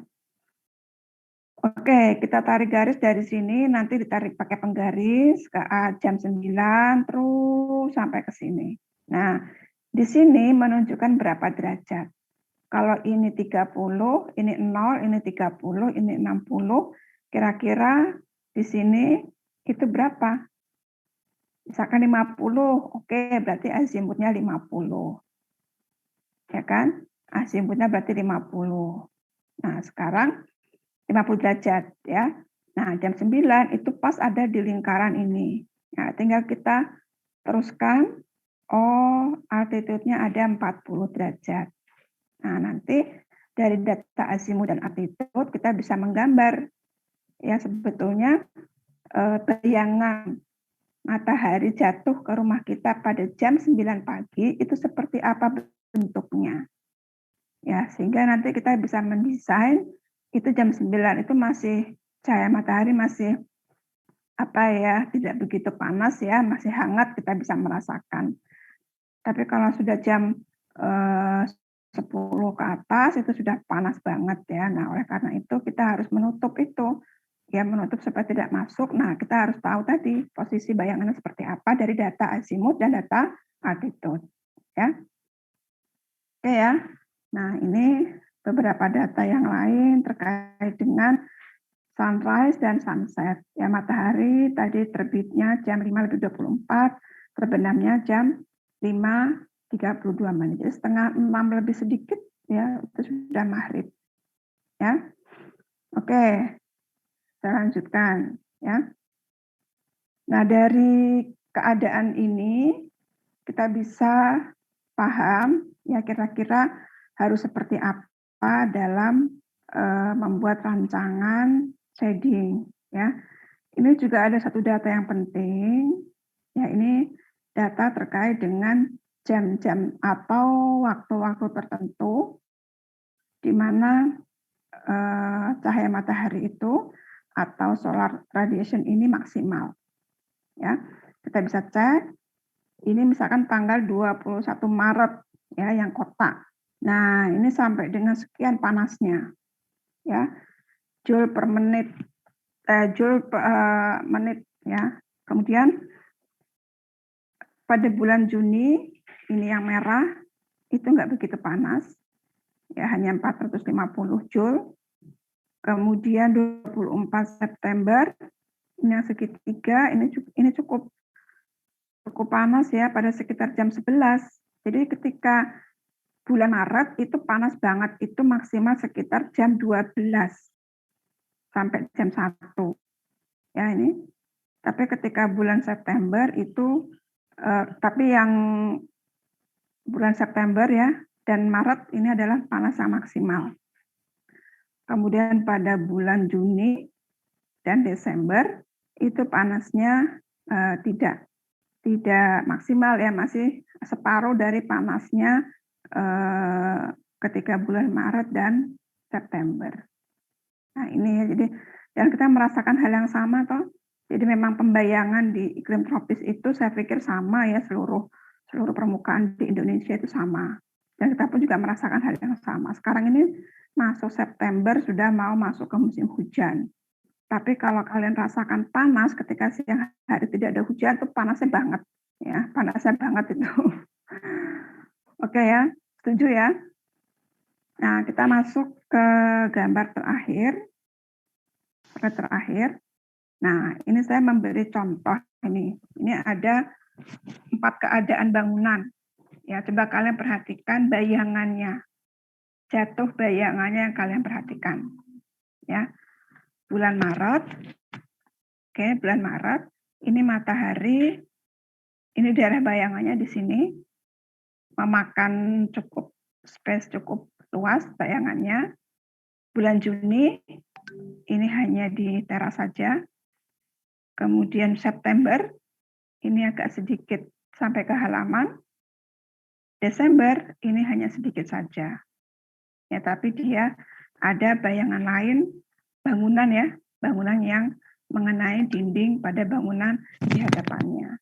Speaker 1: Oke, kita tarik garis dari sini, nanti ditarik pakai penggaris ke jam 9, terus sampai ke sini. Nah, di sini menunjukkan berapa derajat. Kalau ini 30, ini 0, ini 30, ini 60, kira-kira di sini itu berapa? Misalkan 50, oke, berarti azimutnya 50. Ya kan? Azimutnya berarti 50. Nah, sekarang 50 derajat ya. Nah, jam 9 itu pas ada di lingkaran ini. Nah, tinggal kita teruskan, oh, altitude-nya ada 40 derajat. Nah, nanti dari data azimut dan altitude kita bisa menggambar ya sebetulnya bayangan matahari jatuh ke rumah kita pada jam 9 pagi itu seperti apa bentuknya. Ya, sehingga nanti kita bisa mendesain itu jam 9 itu masih cahaya matahari masih tidak begitu panas ya, masih hangat, kita bisa merasakan. Tapi kalau sudah jam 10 ke atas itu sudah panas banget ya. Nah, oleh karena itu kita harus menutup itu. Ya, menutup supaya tidak masuk. Nah, kita harus tahu tadi posisi bayangannya seperti apa dari data azimut dan data altitude. Ya. Oke ya. Nah, ini beberapa data yang lain terkait dengan sunrise dan sunset. Ya, matahari tadi terbitnya jam 5:24, terbenamnya jam 5:32 menit. Jadi setengah 6 lebih sedikit ya, itu sudah maghrib. Ya. Oke. Saya lanjutkan ya. Nah, dari keadaan ini kita bisa paham ya kira-kira harus seperti apa dalam membuat rancangan shading ya. Ini juga ada satu data yang penting ya, ini data terkait dengan jam-jam atau waktu-waktu tertentu di mana cahaya matahari itu atau solar radiation ini maksimal ya. Kita bisa cek ini misalkan tanggal 21 Maret ya yang kota. Nah, ini sampai dengan sekian panasnya. Ya. Joule per menit menit ya. Kemudian pada bulan Juni ini yang merah itu enggak begitu panas. Ya, hanya 450 Joule. Kemudian 24 September ini yang segitiga ini cukup panas ya pada sekitar jam 11. Jadi ketika bulan Maret itu panas banget, itu maksimal sekitar jam 12 sampai jam 1. Ya ini. Tapi ketika bulan September itu tapi yang bulan September ya dan Maret ini adalah panas yang maksimal. Kemudian pada bulan Juni dan Desember itu panasnya tidak maksimal ya, masih separuh dari panasnya ketika bulan Maret dan September. Nah ini ya, jadi dan kita merasakan hal yang sama toh. Jadi memang pembayangan di iklim tropis itu saya pikir sama ya, seluruh permukaan di Indonesia itu sama. Dan kita pun juga merasakan hal yang sama. Sekarang ini masuk September sudah mau masuk ke musim hujan. Tapi kalau kalian rasakan panas ketika siang hari tidak ada hujan, itu panasnya banget. Ya, panasnya banget itu. Oke ya, setuju ya? Nah, kita masuk ke gambar terakhir. Nah, ini saya memberi contoh ini. Ini ada 4 keadaan bangunan. Ya, coba kalian perhatikan bayangannya. Jatuh bayangannya yang kalian perhatikan. Ya. Bulan Maret. Oke, bulan Maret. Ini matahari. Ini daerah bayangannya di sini. Memakan cukup space cukup luas bayangannya. Bulan Juni ini hanya di teras saja. Kemudian September, ini agak sedikit sampai ke halaman. Desember, ini hanya sedikit saja. Ya, tapi dia ada bayangan lain, bangunan ya, bangunan yang mengenai dinding pada bangunan di hadapannya.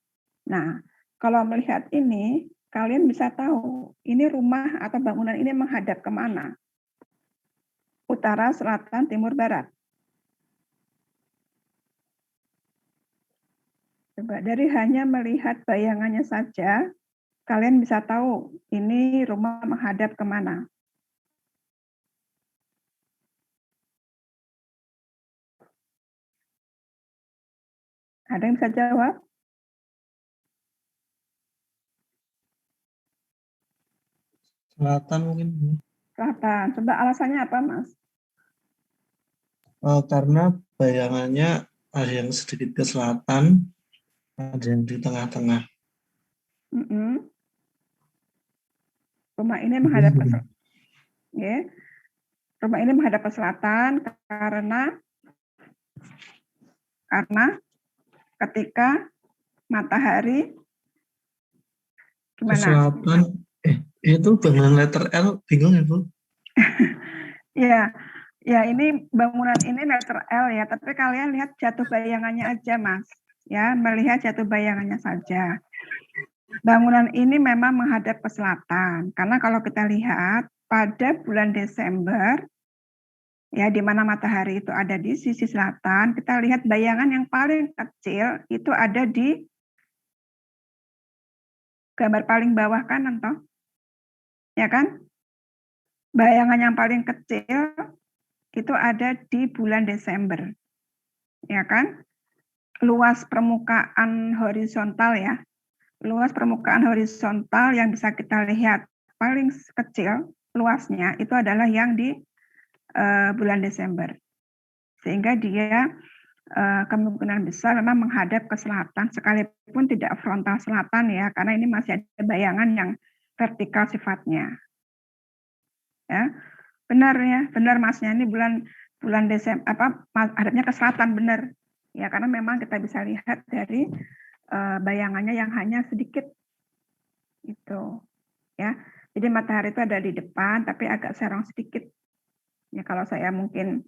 Speaker 1: Nah, kalau melihat ini, kalian bisa tahu ini rumah atau bangunan ini menghadap kemana? Utara, selatan, timur, barat. Coba dari hanya melihat bayangannya saja, kalian bisa tahu ini rumah menghadap kemana. Ada yang bisa jawab?
Speaker 2: Selatan mungkin.
Speaker 1: Selatan. Coba alasannya apa, Mas?
Speaker 2: Karena bayangannya ada yang sedikit ke selatan, ada yang di tengah-tengah.
Speaker 1: Rumah ini menghadap ke selatan. Ya. Rumah ini menghadap ke selatan karena ketika matahari
Speaker 2: Ke
Speaker 1: gimana?
Speaker 2: selatan, itu bangunan letter L, bingung ya Bu?
Speaker 1: Ya, ya ini bangunan ini letter L ya, tapi kalian lihat jatuh bayangannya aja, Mas. Ya, melihat jatuh bayangannya saja. Bangunan ini memang menghadap ke selatan, karena kalau kita lihat pada bulan Desember, ya di mana matahari itu ada di sisi selatan, kita lihat bayangan yang paling kecil itu ada di gambar paling bawah kanan, toh? Ya kan? Bayangan yang paling kecil itu ada di bulan Desember, ya kan? Luas permukaan horizontal ya, luas permukaan horizontal yang bisa kita lihat paling kecil luasnya itu adalah yang di bulan Desember. Sehingga dia kemungkinan besar memang menghadap ke selatan, sekalipun tidak frontal selatan ya, karena ini masih ada bayangan yang vertikal sifatnya. Ya, benar ya, benar Masnya, ini bulan Desember hadapnya ke selatan, benar. Ya, karena memang kita bisa lihat dari bayangannya yang hanya sedikit itu ya. Jadi matahari itu ada di depan tapi agak serong sedikit. Ya, kalau saya mungkin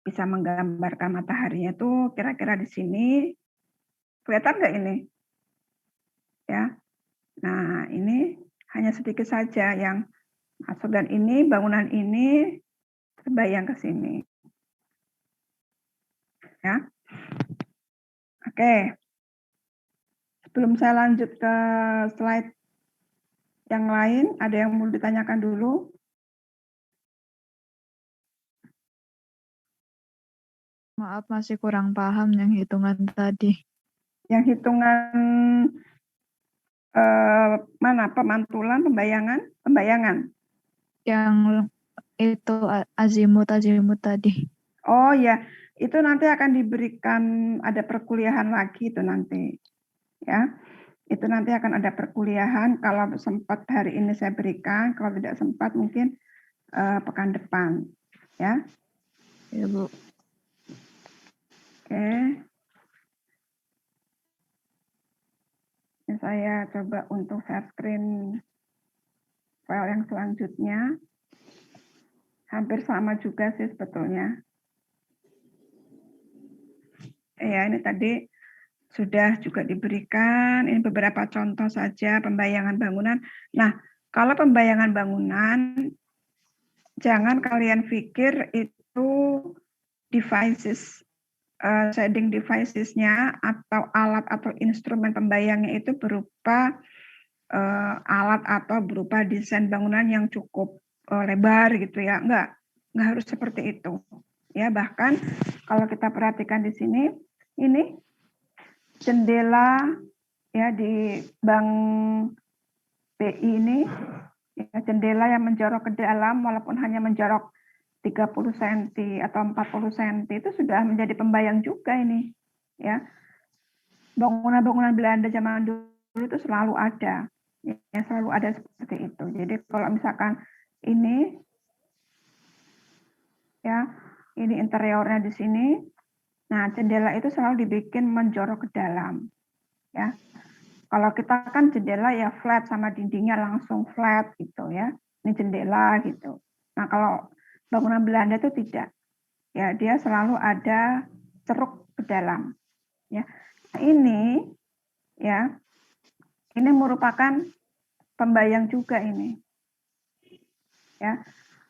Speaker 1: bisa menggambarkan mataharinya itu kira-kira di sini. Kelihatan nggak ini? Ya. Nah, ini hanya sedikit saja yang masuk, dan ini bangunan ini terbayang ke sini. Ya. Oke. Sebelum saya lanjut ke slide yang lain, ada yang mau ditanyakan dulu?
Speaker 3: Maaf, masih kurang paham yang hitungan tadi.
Speaker 1: Yang hitungan mana? Pemantulan, pembayangan?
Speaker 3: Yang itu azimut tadi.
Speaker 1: Oh ya, itu nanti akan diberikan, ada perkuliahan lagi itu nanti. Ya, itu nanti akan ada perkuliahan. Kalau sempat hari ini saya berikan, kalau tidak sempat mungkin pekan depan. Ya.
Speaker 3: Ya, Bu.
Speaker 1: Oke. Saya coba untuk share screen file yang selanjutnya. Hampir sama juga sih sebetulnya. Ya, ini tadi sudah juga diberikan. Ini beberapa contoh saja pembayangan bangunan. Nah, kalau pembayangan bangunan, jangan kalian pikir itu devices, shading devices-nya atau alat atau instrumen pembayangnya itu berupa alat atau berupa desain bangunan yang cukup lebar gitu ya. Enggak harus seperti itu. Ya, bahkan kalau kita perhatikan di sini, ini jendela ya di Bank BI ini, ya, jendela yang menjorok ke dalam walaupun hanya menjorok 30 cm atau 40 cm itu sudah menjadi pembayang juga ini. Ya. Bangunan-bangunan Belanda zaman dulu itu selalu ada. Ya, selalu ada seperti itu. Jadi kalau misalkan ini ya, Ini interiornya di sini. Nah, jendela itu selalu dibikin menjorok ke dalam. Ya. Kalau kita kan jendela ya flat sama dindingnya langsung flat gitu ya. Ini jendela gitu. Nah, kalau bangunan Belanda itu tidak. Ya, dia selalu ada ceruk ke dalam. Ya. Nah, ini ya. Ini merupakan pembayang juga ini. Ya.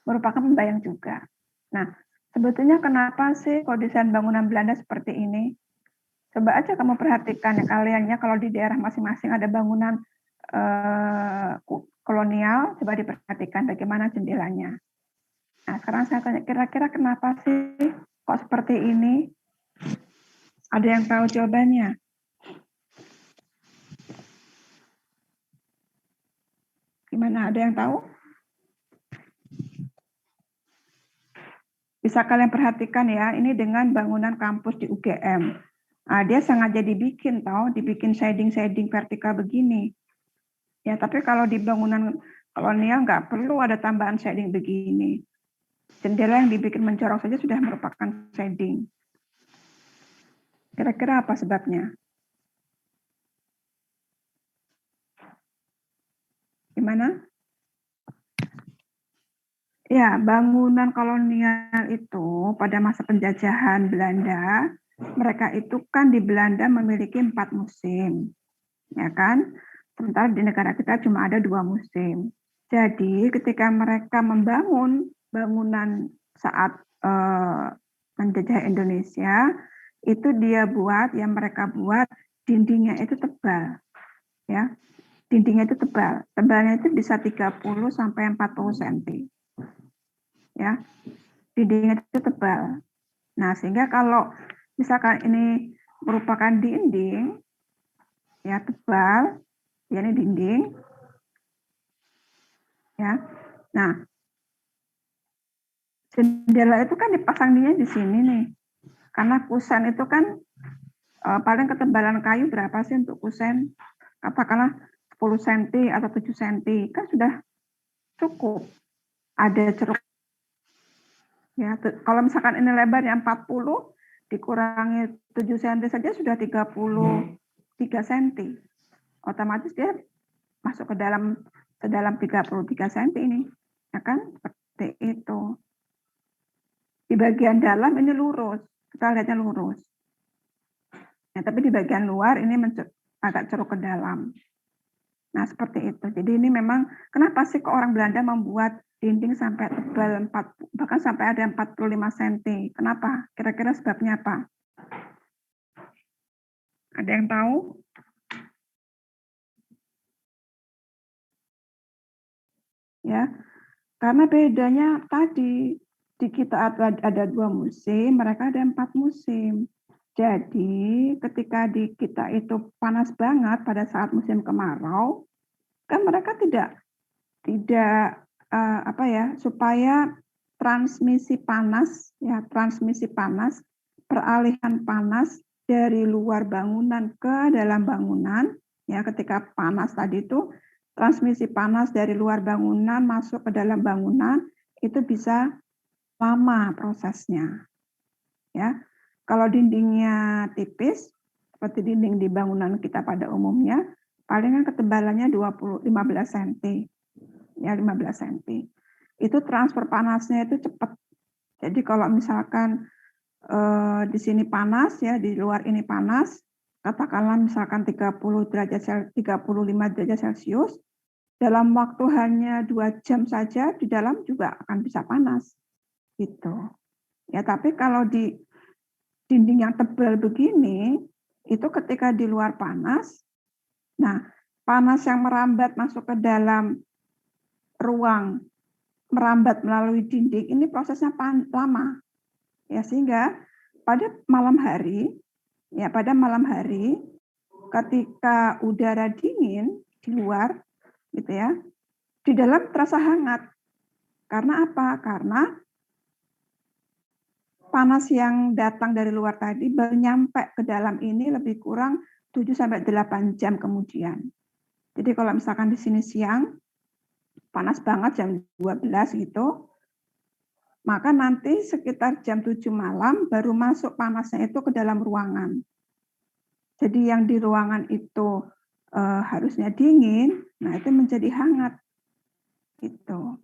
Speaker 1: Merupakan pembayang juga. Nah, sebetulnya kenapa sih kok desain bangunan Belanda seperti ini? Coba aja kamu perhatikan ya kalian ya, kalau di daerah masing-masing ada bangunan kolonial, coba diperhatikan bagaimana jendelanya. Nah, sekarang saya tanya, kira-kira kenapa sih kok seperti ini? Ada yang tahu jawabannya? Gimana, ada yang tahu? Bisa kalian perhatikan ya, ini dengan bangunan kampus di UGM. Nah, dia sengaja dibikin, dibikin shading-shading vertikal begini. Ya, tapi kalau di bangunan kolonial nggak perlu ada tambahan shading begini. Jendela yang dibikin mencorok saja sudah merupakan shading. Kira-kira apa sebabnya? Gimana? Ya, bangunan kolonial itu pada masa penjajahan Belanda, mereka itu kan di Belanda memiliki 4 musim, ya kan? Sementara di negara kita cuma ada 2 musim. Jadi ketika mereka membangun bangunan saat penjajah Indonesia, itu mereka buat dindingnya itu tebal, ya. Dindingnya itu tebal, tebalnya itu bisa 30 sampai 40 cm. Ya, dindingnya itu tebal. Nah, sehingga kalau misalkan ini merupakan dinding, ya tebal, ya ini dinding, ya. Nah, jendela itu kan dipasang di sini nih, karena kusen itu kan paling ketebalan kayu berapa sih untuk kusen? Katakanlah 10 cm atau 7 cm, kan sudah cukup. Ada ceruk. Ya, kalau misalkan ini lebarnya 40, dikurangi 7 cm saja sudah 33 cm. Otomatis dia masuk ke dalam 33 cm ini. Ya kan? Seperti itu. Di bagian dalam ini lurus. Kita lihatnya lurus. Ya, tapi di bagian luar ini agak ceruk ke dalam. Nah, seperti itu. Jadi ini memang kenapa sih kok orang Belanda membuat dinding sampai tebal bahkan sampai ada 45 cm. Kenapa? Kira-kira sebabnya apa? Ada yang tahu? Ya, karena bedanya tadi di kita ada 2 musim, mereka ada 4 musim. Jadi ketika di kita itu panas banget pada saat musim kemarau, kan mereka tidak supaya transmisi panas, peralihan panas dari luar bangunan ke dalam bangunan, ya ketika panas tadi itu transmisi panas dari luar bangunan masuk ke dalam bangunan itu bisa lama prosesnya. Ya. Kalau dindingnya tipis seperti dinding di bangunan kita pada umumnya, palingan ketebalannya 15 cm. Ya 15 cm. Itu transfer panasnya itu cepat. Jadi kalau misalkan di sini panas ya, di luar ini panas, katakanlah misalkan 35 derajat Celcius, dalam waktu hanya 2 jam saja di dalam juga akan bisa panas. Gitu. Ya, tapi kalau di dinding yang tebal begini, itu ketika di luar panas, nah panas yang merambat masuk ke dalam ruang, merambat melalui dinding, ini prosesnya lama. Ya, sehingga pada malam hari, ketika udara dingin di luar, gitu ya, di dalam terasa hangat. Karena apa? Karena panas yang datang dari luar tadi baru nyampe ke dalam ini lebih kurang 7-8 jam kemudian. Jadi kalau misalkan di sini siang, panas banget jam 12 gitu, maka nanti sekitar jam 7 malam baru masuk panasnya itu ke dalam ruangan. Jadi yang di ruangan itu harusnya dingin, nah itu menjadi hangat. Gitu.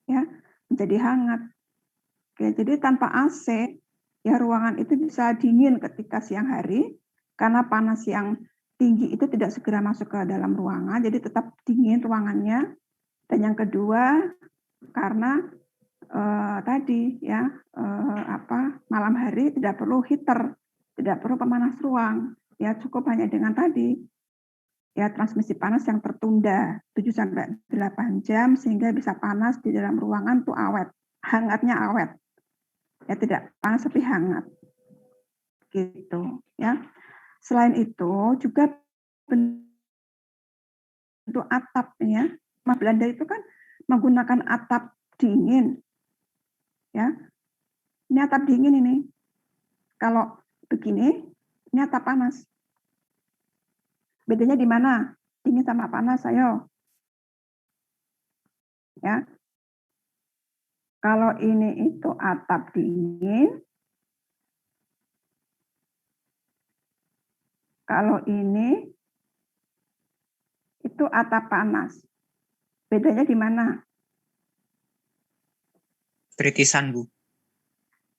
Speaker 1: Ya, menjadi hangat. Oke, jadi tanpa AC, ya ruangan itu bisa dingin ketika siang hari, karena panas yang tinggi itu tidak segera masuk ke dalam ruangan, jadi tetap dingin ruangannya. Dan yang kedua, karena tadi ya malam hari tidak perlu heater, tidak perlu pemanas ruang, ya cukup hanya dengan tadi ya transmisi panas yang tertunda 7-8 jam sehingga bisa panas di dalam ruangan tuh awet, hangatnya awet, ya tidak panas tapi hangat, gitu ya. Selain itu juga bentuk atapnya, rumah Belanda itu kan menggunakan atap dingin. Ya, ini atap dingin ini. Kalau begini, ini atap panas. Bedanya di mana? Dingin sama panas, ayo. Ya. Kalau ini itu atap dingin. Kalau ini itu atap panas. Bedanya di mana?
Speaker 4: Kritisan, Bu.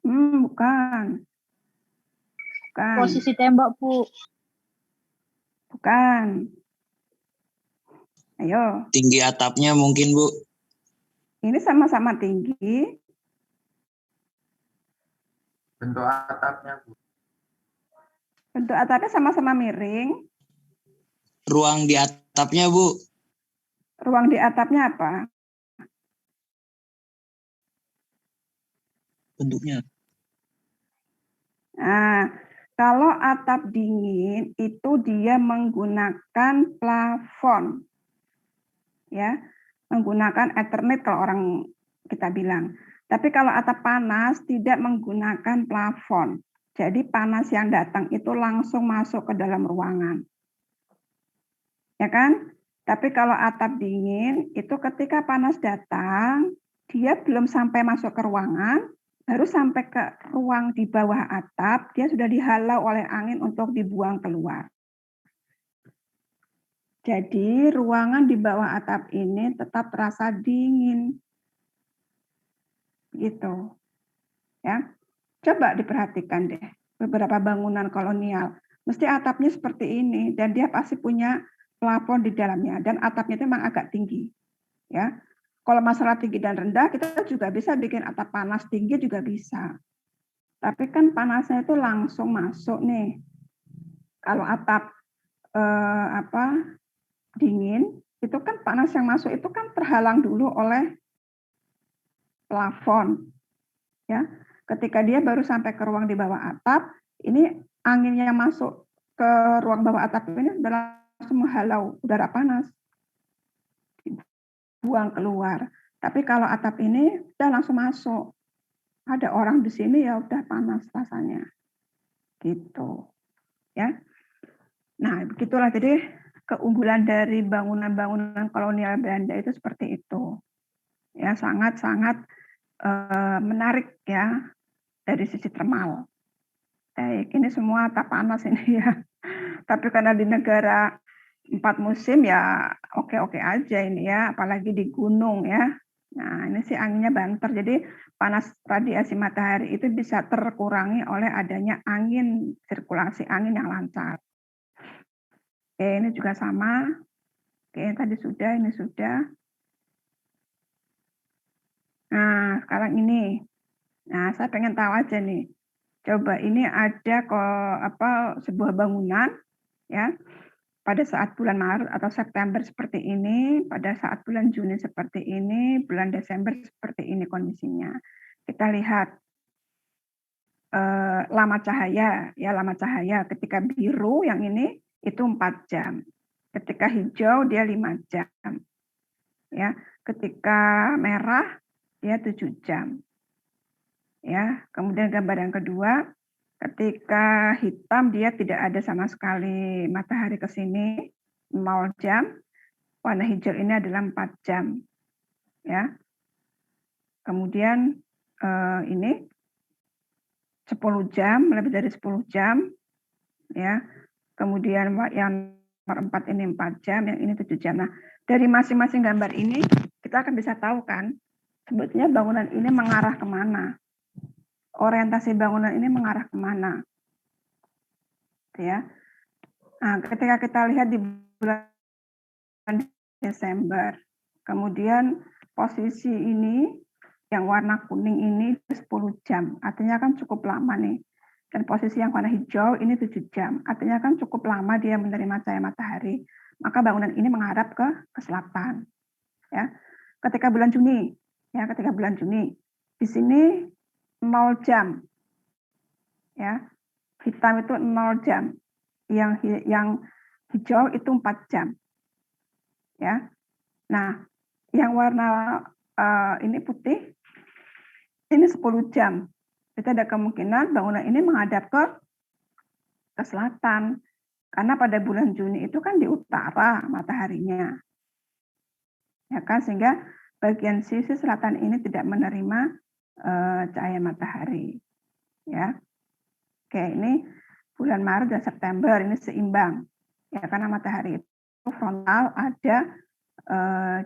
Speaker 1: Bukan. Bukan.
Speaker 5: Posisi tembok, Bu.
Speaker 1: Bukan. Ayo.
Speaker 4: Tinggi atapnya mungkin, Bu.
Speaker 1: Ini sama-sama tinggi.
Speaker 6: Bentuk atapnya, Bu.
Speaker 1: Bentuk atapnya sama-sama miring.
Speaker 4: Ruang di atapnya, Bu.
Speaker 1: Ruang di atapnya apa?
Speaker 4: Bentuknya.
Speaker 1: Nah, kalau atap dingin itu dia menggunakan plafon. Ya, menggunakan Ethernet kalau orang kita bilang. Tapi kalau atap panas tidak menggunakan plafon. Jadi panas yang datang itu langsung masuk ke dalam ruangan. Ya kan? Tapi kalau atap dingin itu ketika panas datang, dia belum sampai masuk ke ruangan, baru sampai ke ruang di bawah atap, dia sudah dihalau oleh angin untuk dibuang keluar. Jadi ruangan di bawah atap ini tetap terasa dingin. Gitu. Ya. Coba diperhatikan deh beberapa bangunan kolonial. Mesti atapnya seperti ini dan dia pasti punya plafon di dalamnya dan atapnya itu memang agak tinggi. Ya. Kalau masalah tinggi dan rendah kita juga bisa bikin atap panas tinggi juga bisa. Tapi kan panasnya itu langsung masuk nih. Kalau atap dingin, itu kan panas yang masuk itu kan terhalang dulu oleh plafon. Ya, ketika dia baru sampai ke ruang di bawah atap, ini angin yang masuk ke ruang bawah atap ini sudah langsung menghalau udara panas, buang keluar. Tapi kalau atap ini sudah langsung masuk. Ada orang di sini ya udah panas rasanya. Gitu. Ya. Nah, begitulah jadi keunggulan dari bangunan-bangunan kolonial Belanda itu seperti itu. Ya, sangat-sangat menarik ya dari sisi termal. Baik, ini semua atap panas ini ya. Tapi karena di negara 4 musim ya oke-oke aja ini ya, apalagi di gunung ya. Nah, ini sih anginnya banter. Jadi panas radiasi matahari itu bisa terkurangi oleh adanya angin, sirkulasi angin yang lancar. Oke, ini juga sama. Oke, tadi sudah, ini sudah. Nah, sekarang ini. Nah, saya pengen tahu aja nih. Coba ini ada sebuah bangunan ya. Pada saat bulan Maret atau September seperti ini, pada saat bulan Juni seperti ini, bulan Desember seperti ini kondisinya. Kita lihat lama cahaya, ya lama cahaya. Ketika biru yang ini itu 4 jam. Ketika hijau dia 5 jam. Ya, ketika merah dia 7 jam. Ya, kemudian gambar yang kedua, ketika hitam dia tidak ada sama sekali matahari ke sini 0 jam. Warna hijau ini adalah 4 jam. Ya. Kemudian ini 10 jam, lebih dari 10 jam, ya. Kemudian yang nomor 4 ini 4 jam, yang ini 7 jam. Nah, dari masing-masing gambar ini kita akan bisa tahu kan, sebetulnya bangunan ini mengarah kemana. Orientasi bangunan ini mengarah kemana. Ya. Nah, ketika kita lihat di bulan Desember, kemudian posisi ini yang warna kuning ini 10 jam, artinya kan cukup lama nih. Dan posisi yang warna hijau ini 7 jam, artinya kan cukup lama dia menerima cahaya matahari. Maka bangunan ini menghadap ke selatan. Ya. Ketika bulan Juni, di sini 0 jam. Ya. Hitam itu 0 jam. Yang hijau itu 4 jam. Ya. Nah, yang warna ini putih ini 10 jam. Itu ada kemungkinan bangunan ini menghadap ke selatan. Karena pada bulan Juni itu kan di utara mataharinya. Ya kan, sehingga bagian sisi selatan ini tidak menerima cahaya matahari. Ya. Oke, ini bulan Maret dan September ini seimbang. Ya, karena matahari itu frontal ada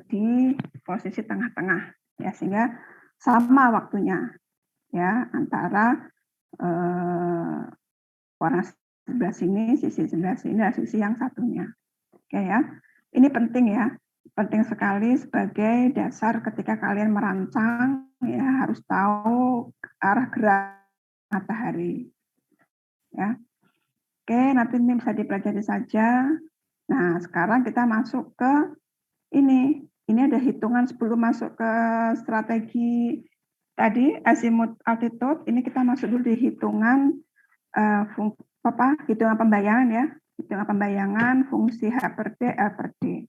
Speaker 1: di posisi tengah-tengah, ya, sehingga sama waktunya, ya, antara warna sebelah sini, sisi sebelah sini, dan sisi yang satunya. Oke ya, ini penting ya, penting sekali sebagai dasar ketika kalian merancang, ya, harus tahu arah gerak matahari. Ya, oke, nanti ini bisa dipelajari saja. Nah, sekarang kita masuk ke ini ada hitungan sebelum masuk ke strategi tadi azimuth altitude. Ini kita masuk dulu di hitungan hitungan pembayangan ya, hitungan pembayangan fungsi H per D L per D.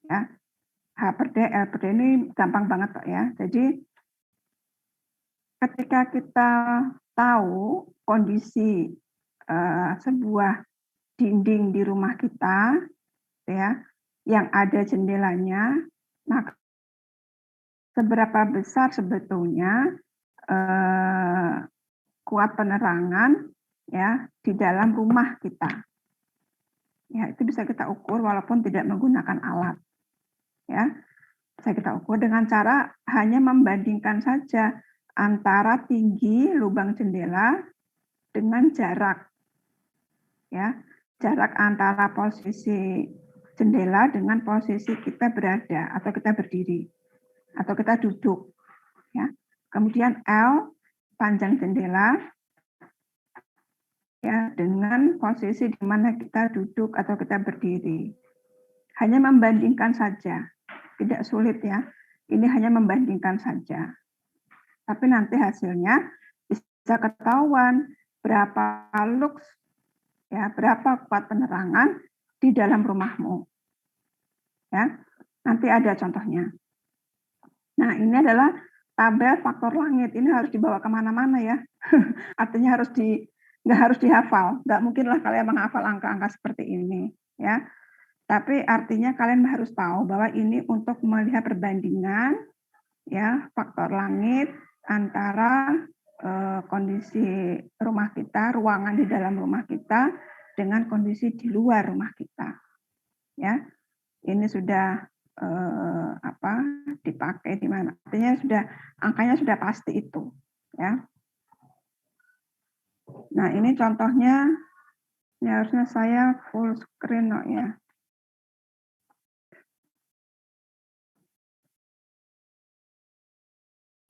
Speaker 1: Ya, H per D L per D ini gampang banget kok ya. Jadi ketika kita tahu kondisi sebuah dinding di rumah kita, ya, yang ada jendelanya, maka seberapa besar sebetulnya kuat penerangan ya di dalam rumah kita. Ya, itu bisa kita ukur walaupun tidak menggunakan alat. Ya, bisa kita ukur dengan cara hanya membandingkan saja antara tinggi lubang jendela dengan jarak. Ya, jarak antara posisi jendela dengan posisi kita berada atau kita berdiri atau kita duduk, ya. Kemudian L panjang jendela, ya, dengan posisi di mana kita duduk atau kita berdiri. Hanya membandingkan saja, tidak sulit ya. Ini hanya membandingkan saja. Tapi nanti hasilnya bisa ketahuan berapa lux, ya, berapa kuat penerangan di dalam rumahmu. Ya, nanti ada contohnya. Nah, ini adalah tabel faktor langit. Ini harus dibawa kemana-mana ya. Artinya nggak harus dihafal. Nggak mungkinlah kalian menghafal angka-angka seperti ini. Ya. Tapi artinya kalian harus tahu bahwa ini untuk melihat perbandingan ya faktor langit antara kondisi rumah kita, ruangan di dalam rumah kita dengan kondisi di luar rumah kita. Ya. Ini sudah dipakai di mana? Artinya angkanya sudah pasti itu, ya. Nah, ini contohnya, ini harusnya saya full screen kok ya.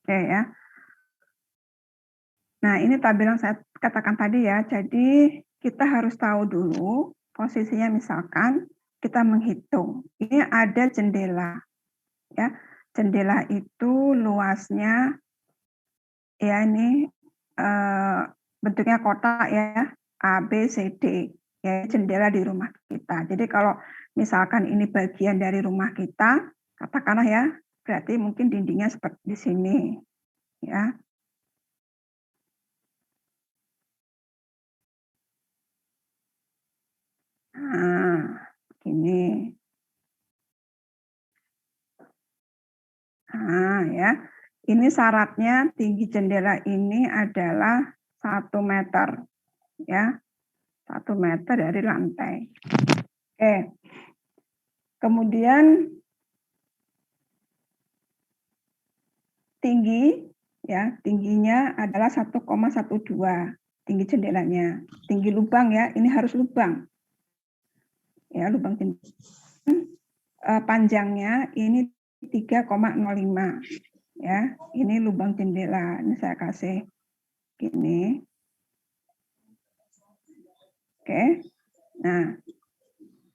Speaker 1: Oke ya. Nah, ini tabel yang saya katakan tadi ya. Jadi kita harus tahu dulu posisinya, misalkan kita menghitung. Ini ada jendela. Ya, jendela itu luasnya ya ini bentuknya kotak ya, A, B, C, D. Ya, jendela di rumah kita. Jadi kalau misalkan ini bagian dari rumah kita, katakanlah ya, berarti mungkin dindingnya seperti di sini. Ya. Nah, ini. Nah, ya. Ini syaratnya tinggi jendela ini adalah 1 meter, ya, 1 meter dari lantai. Oke. Kemudian tinggi, ya, tingginya adalah 1,12 tinggi jendelanya. Tinggi lubang, ya, ini harus lubang, ya, lubang jendela. Panjangnya ini 3,05, ya, ini lubang jendela. Ini saya kasih gini. Oke. Nah,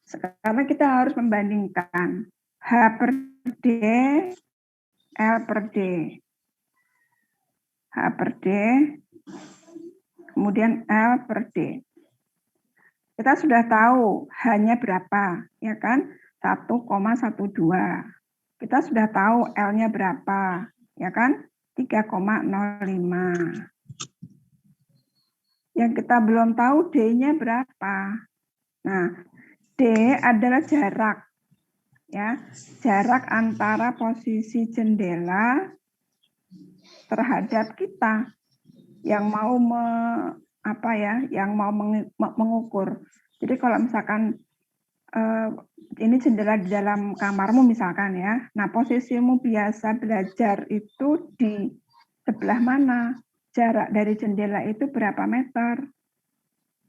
Speaker 1: sekarang kita harus membandingkan H per D, L per D. H per D, kemudian L per D. Kita sudah tahu H-nya berapa, ya kan? 1,12. Kita sudah tahu L-nya berapa, ya kan? 3,05. Yang kita belum tahu D-nya berapa. Nah, D adalah jarak, ya, jarak antara posisi jendela terhadap kita yang mau mengukur. Jadi kalau misalkan ini jendela di dalam kamarmu misalkan, ya, nah posisimu biasa belajar itu di sebelah mana? Jarak dari jendela itu berapa meter?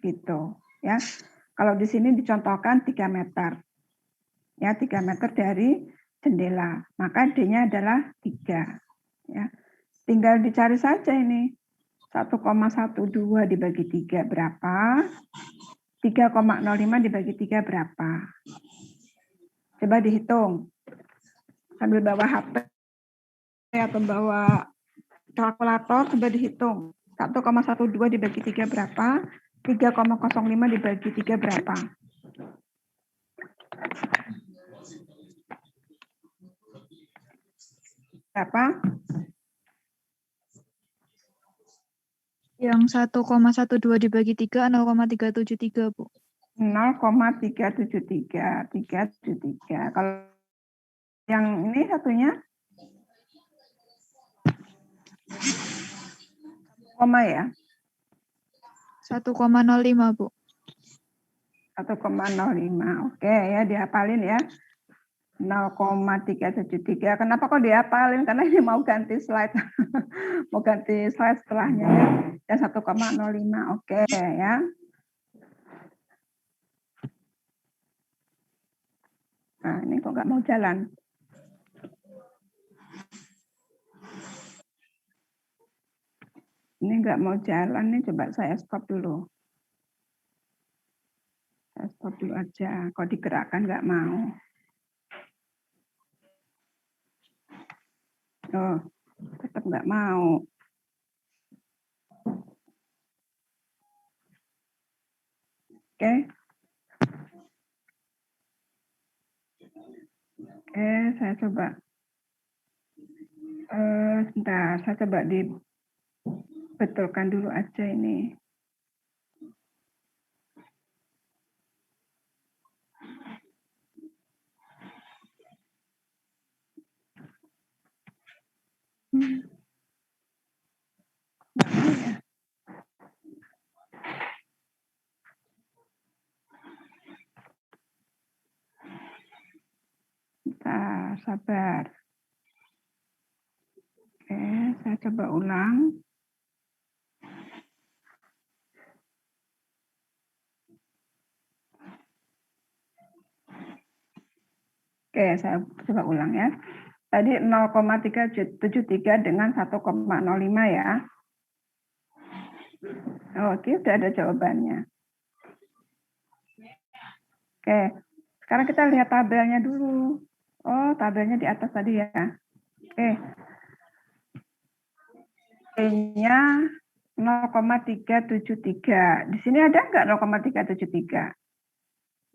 Speaker 1: Gitu, ya. Kalau di sini dicontohkan 3 meter. Ya, 3 meter dari jendela. Maka D-nya adalah 3. Ya. Tinggal dicari saja ini. 1,12 dibagi 3 berapa? 3,05 dibagi 3 berapa? Coba dihitung. Sambil bawa HP atau bawa kalkulator, coba dihitung. 1,12 dibagi 3 berapa? 3,05 dibagi 3 berapa? Berapa?
Speaker 3: Yang 1,12 dibagi 3, 0,373, Bu.
Speaker 1: 0,373. 373. Kalau yang ini satunya? Koma ya?
Speaker 3: 1,05, Bu.
Speaker 1: 1,05. Oke, ya, dihafalin ya. 0,373. Kenapa kok dihafalin? Karena ini mau ganti slide. Mau ganti slide setelahnya. Ya, 1,05. Oke, ya. Nah, ini kok nggak mau jalan. Ini nggak mau jalan nih, coba saya stop dulu. Saya stop dulu aja. Kok digerakkan nggak mau. Oh, tetap nggak mau. Oke. Oke, saya coba. Sebentar, saya coba dibetulkan dulu aja ini. Bentar, sabar. Oke, saya coba ulang. Oke, saya coba ulang ya. Tadi 0,373 dengan 1,05 ya. Oke, sudah ada jawabannya. Oke, sekarang kita lihat tabelnya dulu. Oh, tabelnya di atas tadi ya. Oke. E-nya 0,373. Di sini ada nggak 0,373?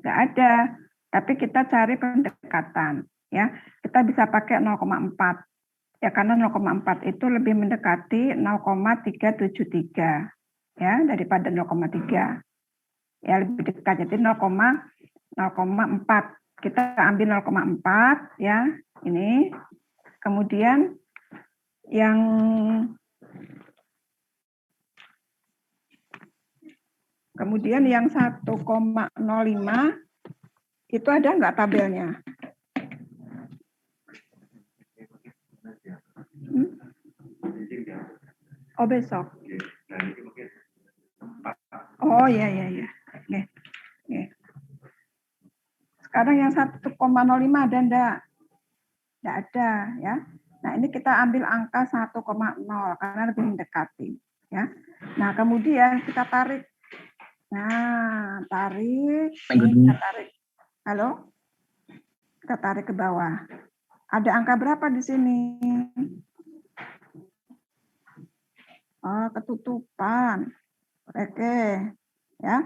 Speaker 1: Nggak ada. Tapi kita cari pendekatan. Ya, kita bisa pakai 0,4. Ya, karena 0,4 itu lebih mendekati 0,373. Ya, daripada 0,3. Ya, lebih dekat. Jadi 0,4. Kita ambil 0,4 ya, ini. Kemudian Yang kemudian yang 1,05 itu ada nggak tabelnya? Oh, besok. Oh, ya. Oke. Sekarang yang 1,05 ada enggak? Enggak ada, ya. Nah, ini kita ambil angka 1,0 karena lebih mendekati, ya. Nah, kemudian kita tarik. Nah, tarik. Ini kita tarik. Halo? Kita tarik ke bawah. Ada angka berapa di sini? Oh, ketutupan. Oke, ya.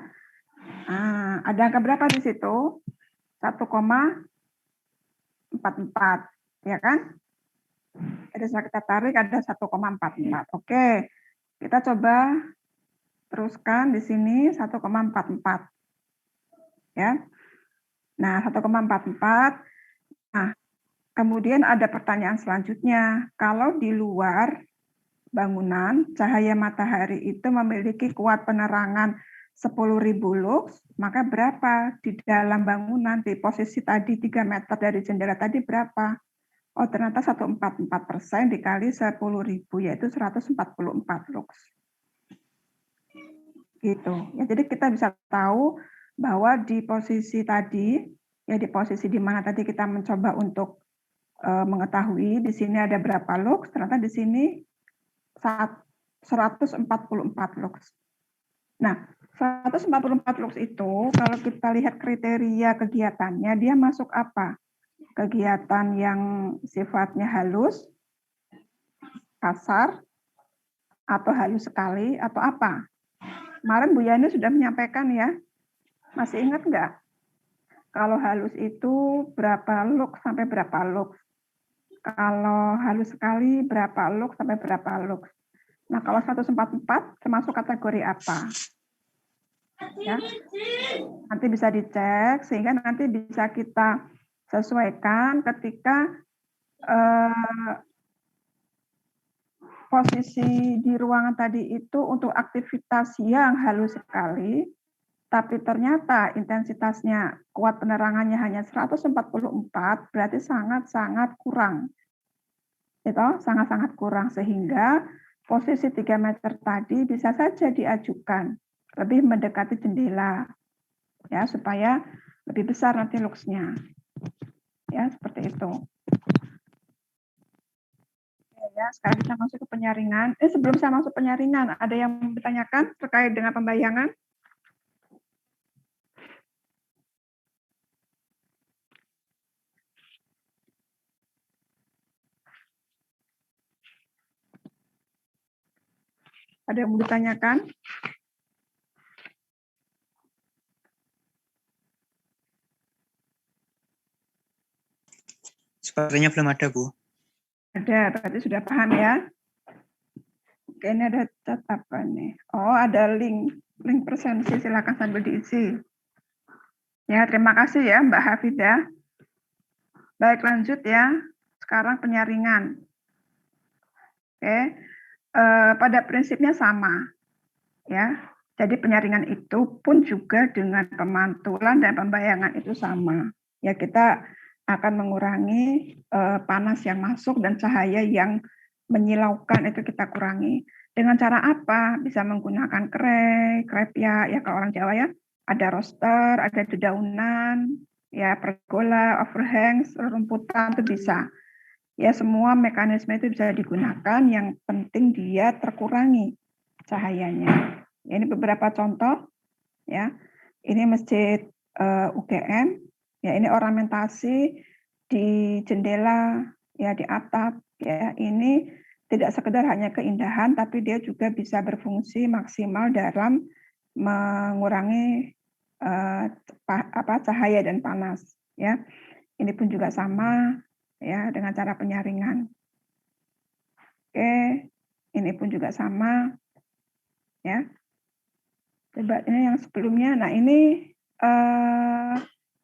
Speaker 1: Nah, ada angka berapa di situ? 1,44, ya kan? Jadi setelah kita tarik ada 1,44. Oke, kita coba teruskan di sini 1,44. Ya. Nah, 1,44. Nah, kemudian ada pertanyaan selanjutnya. Kalau di luar bangunan, cahaya matahari itu memiliki kuat penerangan 10.000 lux, maka berapa di dalam bangunan di posisi tadi 3 meter dari jendela tadi berapa? Oh, ternyata 144% dikali 10.000 yaitu 144 lux. Gitu. Ya, jadi kita bisa tahu bahwa di posisi tadi, ya di posisi di mana tadi kita mencoba untuk mengetahui di sini ada berapa lux, ternyata di sini 144 lux. Nah, 144 lux itu kalau kita lihat kriteria kegiatannya, dia masuk apa? Kegiatan yang sifatnya halus, kasar, atau halus sekali, atau apa? Kemarin Bu Yani sudah menyampaikan ya, masih ingat nggak? Kalau halus itu berapa lux sampai berapa lux? Kalau halus sekali berapa lux sampai berapa lux? Nah, kalau 144 termasuk kategori apa? Ya, nanti bisa dicek sehingga nanti bisa kita sesuaikan ketika posisi di ruangan tadi itu untuk aktivitas yang halus sekali, tapi ternyata intensitasnya kuat penerangannya hanya 144, berarti sangat-sangat kurang. Itu sangat-sangat kurang sehingga posisi 3 meter tadi bisa saja diajukan lebih mendekati jendela ya supaya lebih besar nanti luxnya. Ya, seperti itu. Ya, sekarang kita masuk ke penyaringan. Sebelum saya masuk penyaringan, ada yang bertanyakan terkait dengan pembayangan? Ada yang mau ditanyakan?
Speaker 4: Sepertinya belum ada, Bu.
Speaker 1: Ada, berarti sudah paham ya. Oke, ini ada chat apa nih? Oh, ada link presensi, silakan sambil diisi. Ya, terima kasih ya Mbak Hafidah. Baik, lanjut ya. Sekarang penyaringan. Oke, pada prinsipnya sama. Ya, jadi penyaringan itu pun juga dengan pemantulan dan pembayangan itu sama. Ya, kita akan mengurangi panas yang masuk dan cahaya yang menyilaukan itu kita kurangi. Dengan cara apa? Bisa menggunakan krepia, ya kalau orang Jawa ya, ada roster, ada dedaunan, ya pergola, overhang, rumputan itu bisa. Ya semua mekanisme itu bisa digunakan, yang penting dia terkurangi cahayanya. Ya, ini beberapa contoh ya. Ini masjid UGM, ya ini ornamentasi di jendela, ya di atap, ya ini tidak sekedar hanya keindahan, tapi dia juga bisa berfungsi maksimal dalam mengurangi cahaya dan panas. Ya, ini pun juga sama, ya dengan cara penyaringan. Oke, ini pun juga sama, ya. Coba ini yang sebelumnya. Nah ini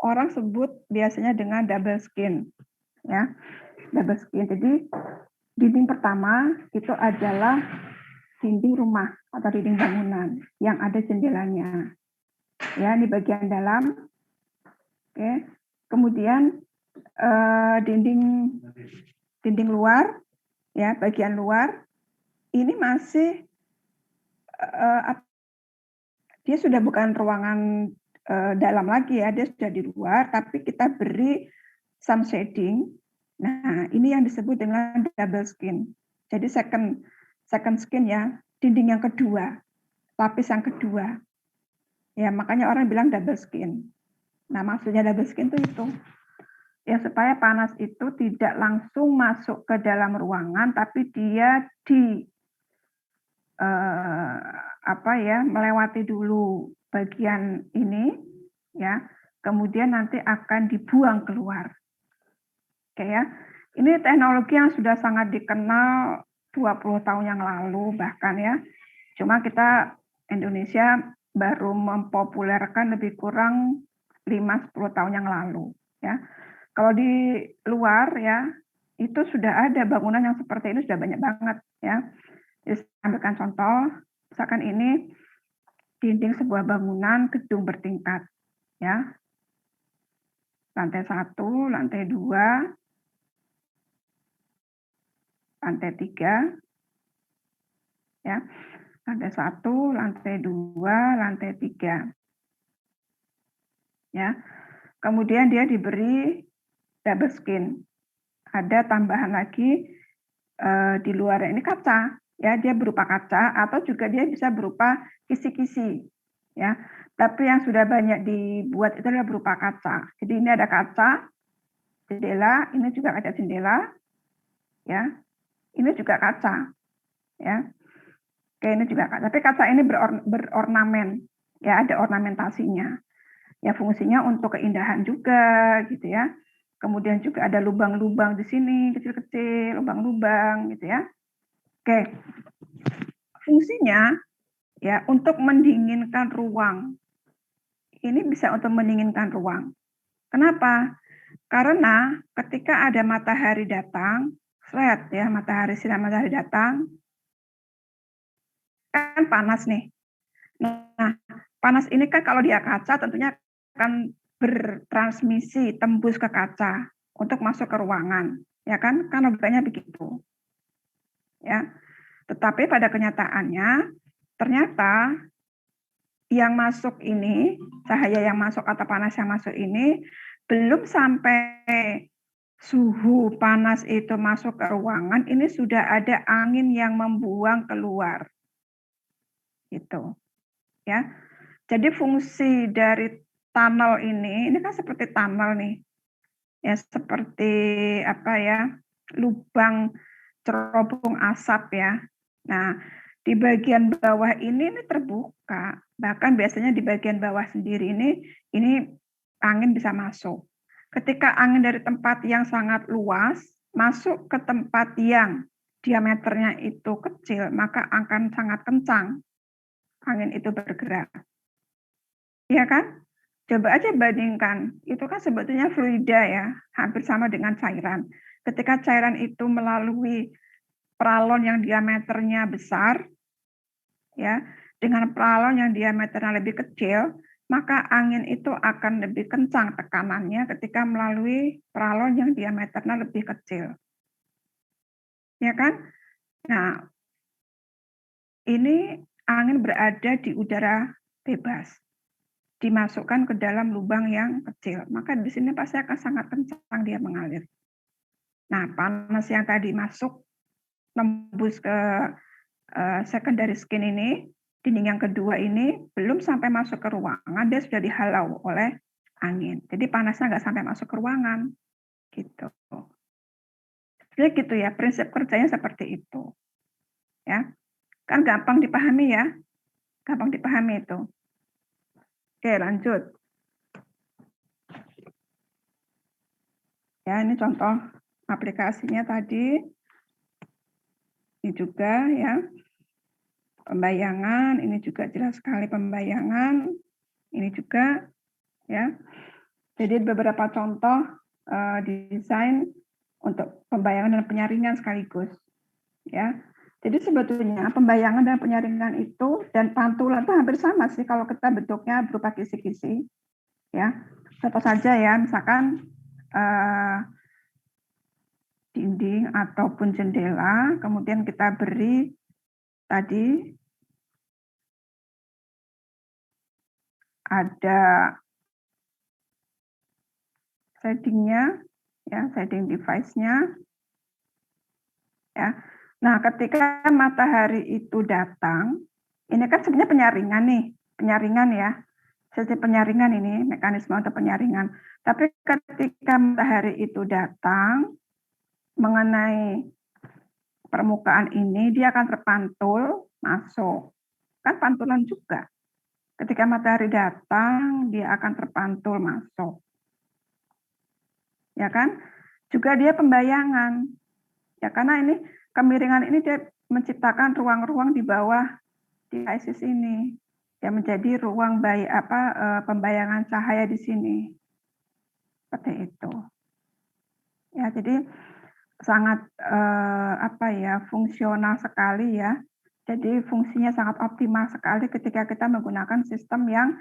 Speaker 1: orang sebut biasanya dengan double skin, ya double skin. Jadi Dinding pertama itu adalah dinding rumah atau dinding bangunan yang ada jendelanya. Ya, ini bagian dalam. Oke. Kemudian dinding luar, ya, bagian luar ini masih dia sudah bukan ruangan dalam lagi ya, dia sudah di luar, tapi kita beri some shading. Nah, ini yang disebut dengan double skin. Jadi second skin ya, dinding yang kedua, lapis yang kedua. Ya, makanya orang bilang double skin. Nah, maksudnya double skin itu ya supaya panas itu tidak langsung masuk ke dalam ruangan, tapi dia melewati dulu bagian ini, ya, kemudian nanti akan dibuang keluar. Oke ya, ini teknologi yang sudah sangat dikenal 20 tahun yang lalu bahkan ya. Cuma kita Indonesia baru mempopulerkan lebih kurang 5-10 tahun yang lalu ya. Kalau di luar ya, itu sudah ada bangunan yang seperti ini sudah banyak banget ya. Jadi, saya ambilkan contoh, misalkan ini dinding sebuah bangunan gedung bertingkat ya. Lantai 1, lantai 2, lantai 3 ya. Lantai 1, lantai 2, lantai 3. Ya. Kemudian dia diberi double skin. Ada tambahan lagi di luar ini kaca, ya, dia berupa kaca atau juga dia bisa berupa kisi-kisi, ya. Tapi yang sudah banyak dibuat itu adalah berupa kaca. Jadi ini ada kaca, jendela, ini juga ada jendela, ya. Ini juga kaca, ya. Oke, ini juga kaca. Tapi kaca ini berornamen, ya, ada ornamentasinya. Ya, fungsinya untuk keindahan juga, gitu ya. Kemudian juga ada lubang-lubang di sini, kecil-kecil, lubang-lubang gitu ya. Oke. Fungsinya ya untuk mendinginkan ruang. Ini bisa untuk mendinginkan ruang. Kenapa? Karena ketika ada matahari datang, ya, sinar matahari datang, kan panas nih. Nah, panas ini kan kalau dia kaca tentunya akan bertransmisi tembus ke kaca untuk masuk ke ruangan, ya kan? Kan logikanya begitu. Ya. Tetapi pada kenyataannya ternyata yang masuk ini, cahaya yang masuk atau panas yang masuk ini belum sampai suhu panas itu masuk ke ruangan, ini sudah ada angin yang membuang keluar. Gitu. Ya. Jadi fungsi dari tunnel ini kan seperti tunnel nih. Ya, seperti apa ya? Lubang cerobong asap ya. Nah, di bagian bawah ini terbuka. Bahkan biasanya di bagian bawah sendiri ini angin bisa masuk. Ketika angin dari tempat yang sangat luas masuk ke tempat yang diameternya itu kecil, maka akan sangat kencang angin itu bergerak. Iya kan? Coba aja bandingkan, itu kan sebetulnya fluida ya, hampir sama dengan cairan. Ketika cairan itu melalui peralon yang diameternya besar, ya, dengan peralon yang diameternya lebih kecil, maka angin itu akan lebih kencang tekanannya ketika melalui peralon yang diameternya lebih kecil. Ya kan? Nah, ini angin berada di udara bebas, dimasukkan ke dalam lubang yang kecil, maka di sini pasti akan sangat kencang dia mengalir. Nah, panas yang tadi masuk tembus ke secondary skin ini, dinding yang kedua ini belum sampai masuk ke ruangan, dia sudah dihalau oleh angin. Jadi panasnya nggak sampai masuk ke ruangan, gitu. Jadi gitu ya, prinsip kerjanya seperti itu, ya. Kan gampang dipahami ya, gampang dipahami itu. Oke, lanjut. Ya, ini contoh aplikasinya tadi. Ini juga ya. Pembayangan, ini juga jelas sekali pembayangan. Ini juga ya. Jadi beberapa contoh desain untuk pembayangan dan penyaringan sekaligus. Ya, jadi sebetulnya pembayangan dan penyaringan itu dan pantulan itu hampir sama sih kalau kita bentuknya berupa kisi-kisi. Ya, contoh saja ya, misalkan dinding ataupun jendela, kemudian kita beri tadi ada shading-nya, ya, shading device-nya. Ya. Nah, ketika matahari itu datang, ini kan sebenarnya penyaringan ya. Sisi penyaringan ini, mekanisme untuk penyaringan. Tapi ketika matahari itu datang, mengenai permukaan ini, dia akan terpantul masuk. Kan pantulan juga. Ketika matahari datang, dia akan terpantul masuk. Ya kan? Juga dia pembayangan. Ya, karena ini kemiringan ini dia menciptakan ruang-ruang di bawah ISIS ini. Yang menjadi ruang pembayangan cahaya di sini. Seperti itu. Ya, jadi sangat fungsional sekali ya. Jadi fungsinya sangat optimal sekali ketika kita menggunakan sistem yang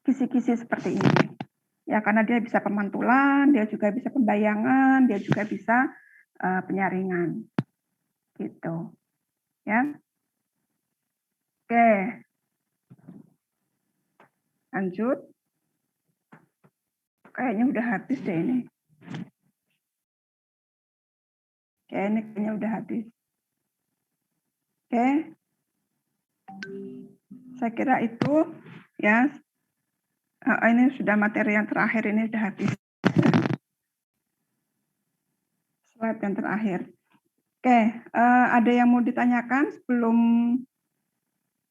Speaker 1: kisi-kisi seperti ini. Ya, karena dia bisa pemantulan, dia juga bisa pembayangan, dia juga bisa penyaringan. Gitu. Ya. Oke. Lanjut. Kayaknya udah habis deh ini. Kayaknya udah habis. Oke. Saya kira itu ya. Ini sudah materi yang terakhir, ini sudah habis. Slide yang terakhir. Oke, ada yang mau ditanyakan sebelum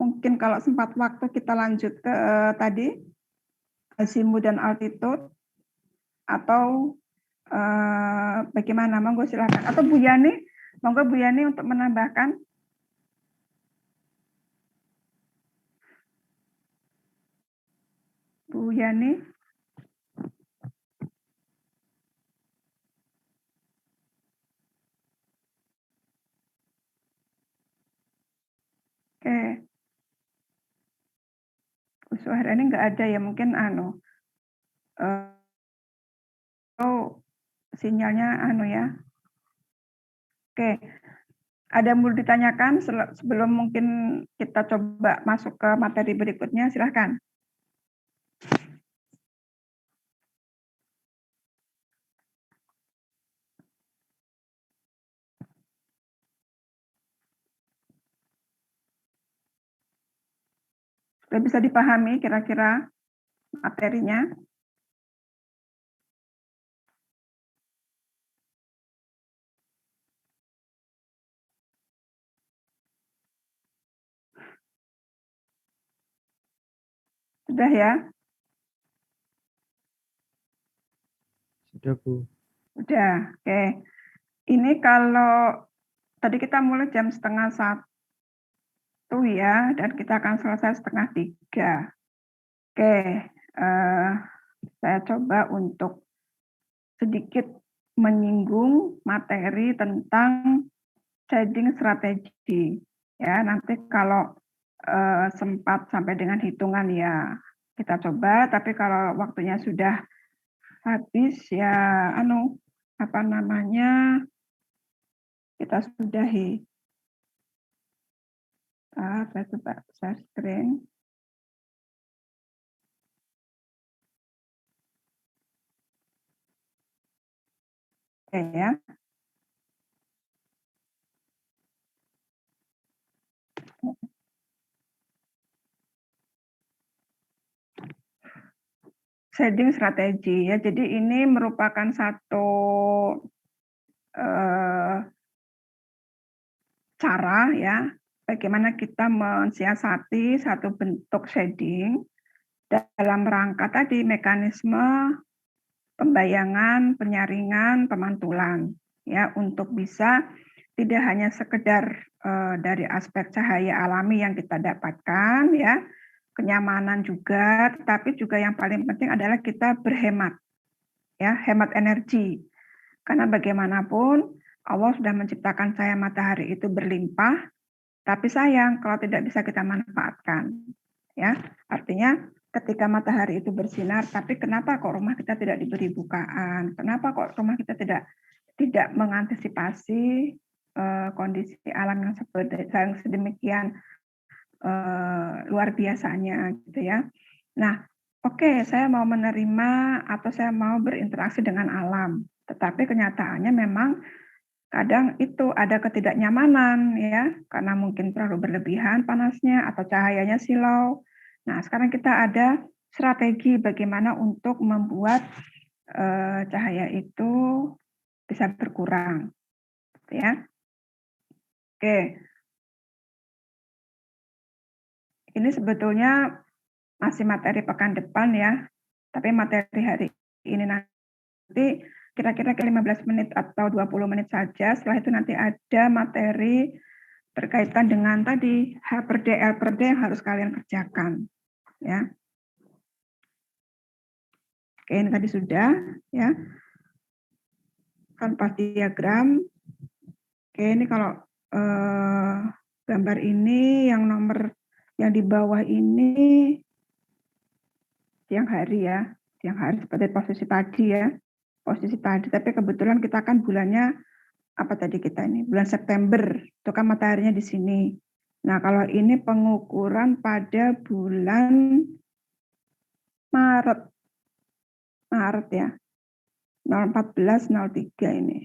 Speaker 1: mungkin kalau sempat waktu kita lanjut ke tadi azimuth dan altitude atau bagaimana? Monggo silakan. Atau Bu Yani, monggo Bu Yani untuk menambahkan. Bu Yani. Oke. Suara ini nggak ada ya, mungkin sinyalnya ya. Oke. Ada yang mau ditanyakan sebelum mungkin kita coba masuk ke materi berikutnya, silahkan. Sudah bisa dipahami kira-kira materinya? Sudah ya?
Speaker 5: Sudah, Bu.
Speaker 1: Sudah, oke. Ini kalau tadi kita mulai jam 2:30 ya, dan kita akan selesai 2:30. Oke, saya coba untuk sedikit menyinggung materi tentang shading strategi. Ya, nanti kalau sempat sampai dengan hitungan ya kita coba, tapi kalau waktunya sudah habis ya kita sudahi. Saya coba share screen. Oke ya. Shading strategi ya. Jadi ini merupakan satu cara ya bagaimana kita mensiasati satu bentuk shading dalam rangka tadi mekanisme pembayangan, penyaringan, pemantulan ya untuk bisa tidak hanya sekedar dari aspek cahaya alami yang kita dapatkan ya, kenyamanan juga, tapi juga yang paling penting adalah kita berhemat ya, hemat energi. Karena bagaimanapun Allah sudah menciptakan cahaya matahari itu berlimpah, tapi sayang kalau tidak bisa kita manfaatkan. Ya, artinya ketika matahari itu bersinar, tapi kenapa kok rumah kita tidak diberi bukaan? Kenapa kok rumah kita tidak mengantisipasi kondisi alam yang sedemikian luar biasanya, gitu ya? Nah, oke, saya mau menerima atau saya mau berinteraksi dengan alam, tetapi kenyataannya memang kadang itu ada ketidaknyamanan ya, karena mungkin terlalu berlebihan panasnya atau cahayanya silau. Nah, sekarang kita ada strategi bagaimana untuk membuat cahaya itu bisa berkurang, ya. Oke. Ini sebetulnya masih materi pekan depan ya, tapi materi hari ini nanti kira-kira 15 menit atau 20 menit saja. Setelah itu nanti ada materi berkaitan dengan tadi H per D, L per D yang harus kalian kerjakan. Ya. Oke, ini tadi sudah. Ya. Kanvas diagram. Oke, ini kalau gambar ini yang nomor yang di bawah ini siang hari ya. Siang hari seperti posisi tadi ya. Posisi tadi, tapi kebetulan kita kan bulannya apa tadi kita ini bulan September, itu kan mataharinya di sini. Nah, kalau ini pengukuran pada bulan Maret ya, 014, 03 ini.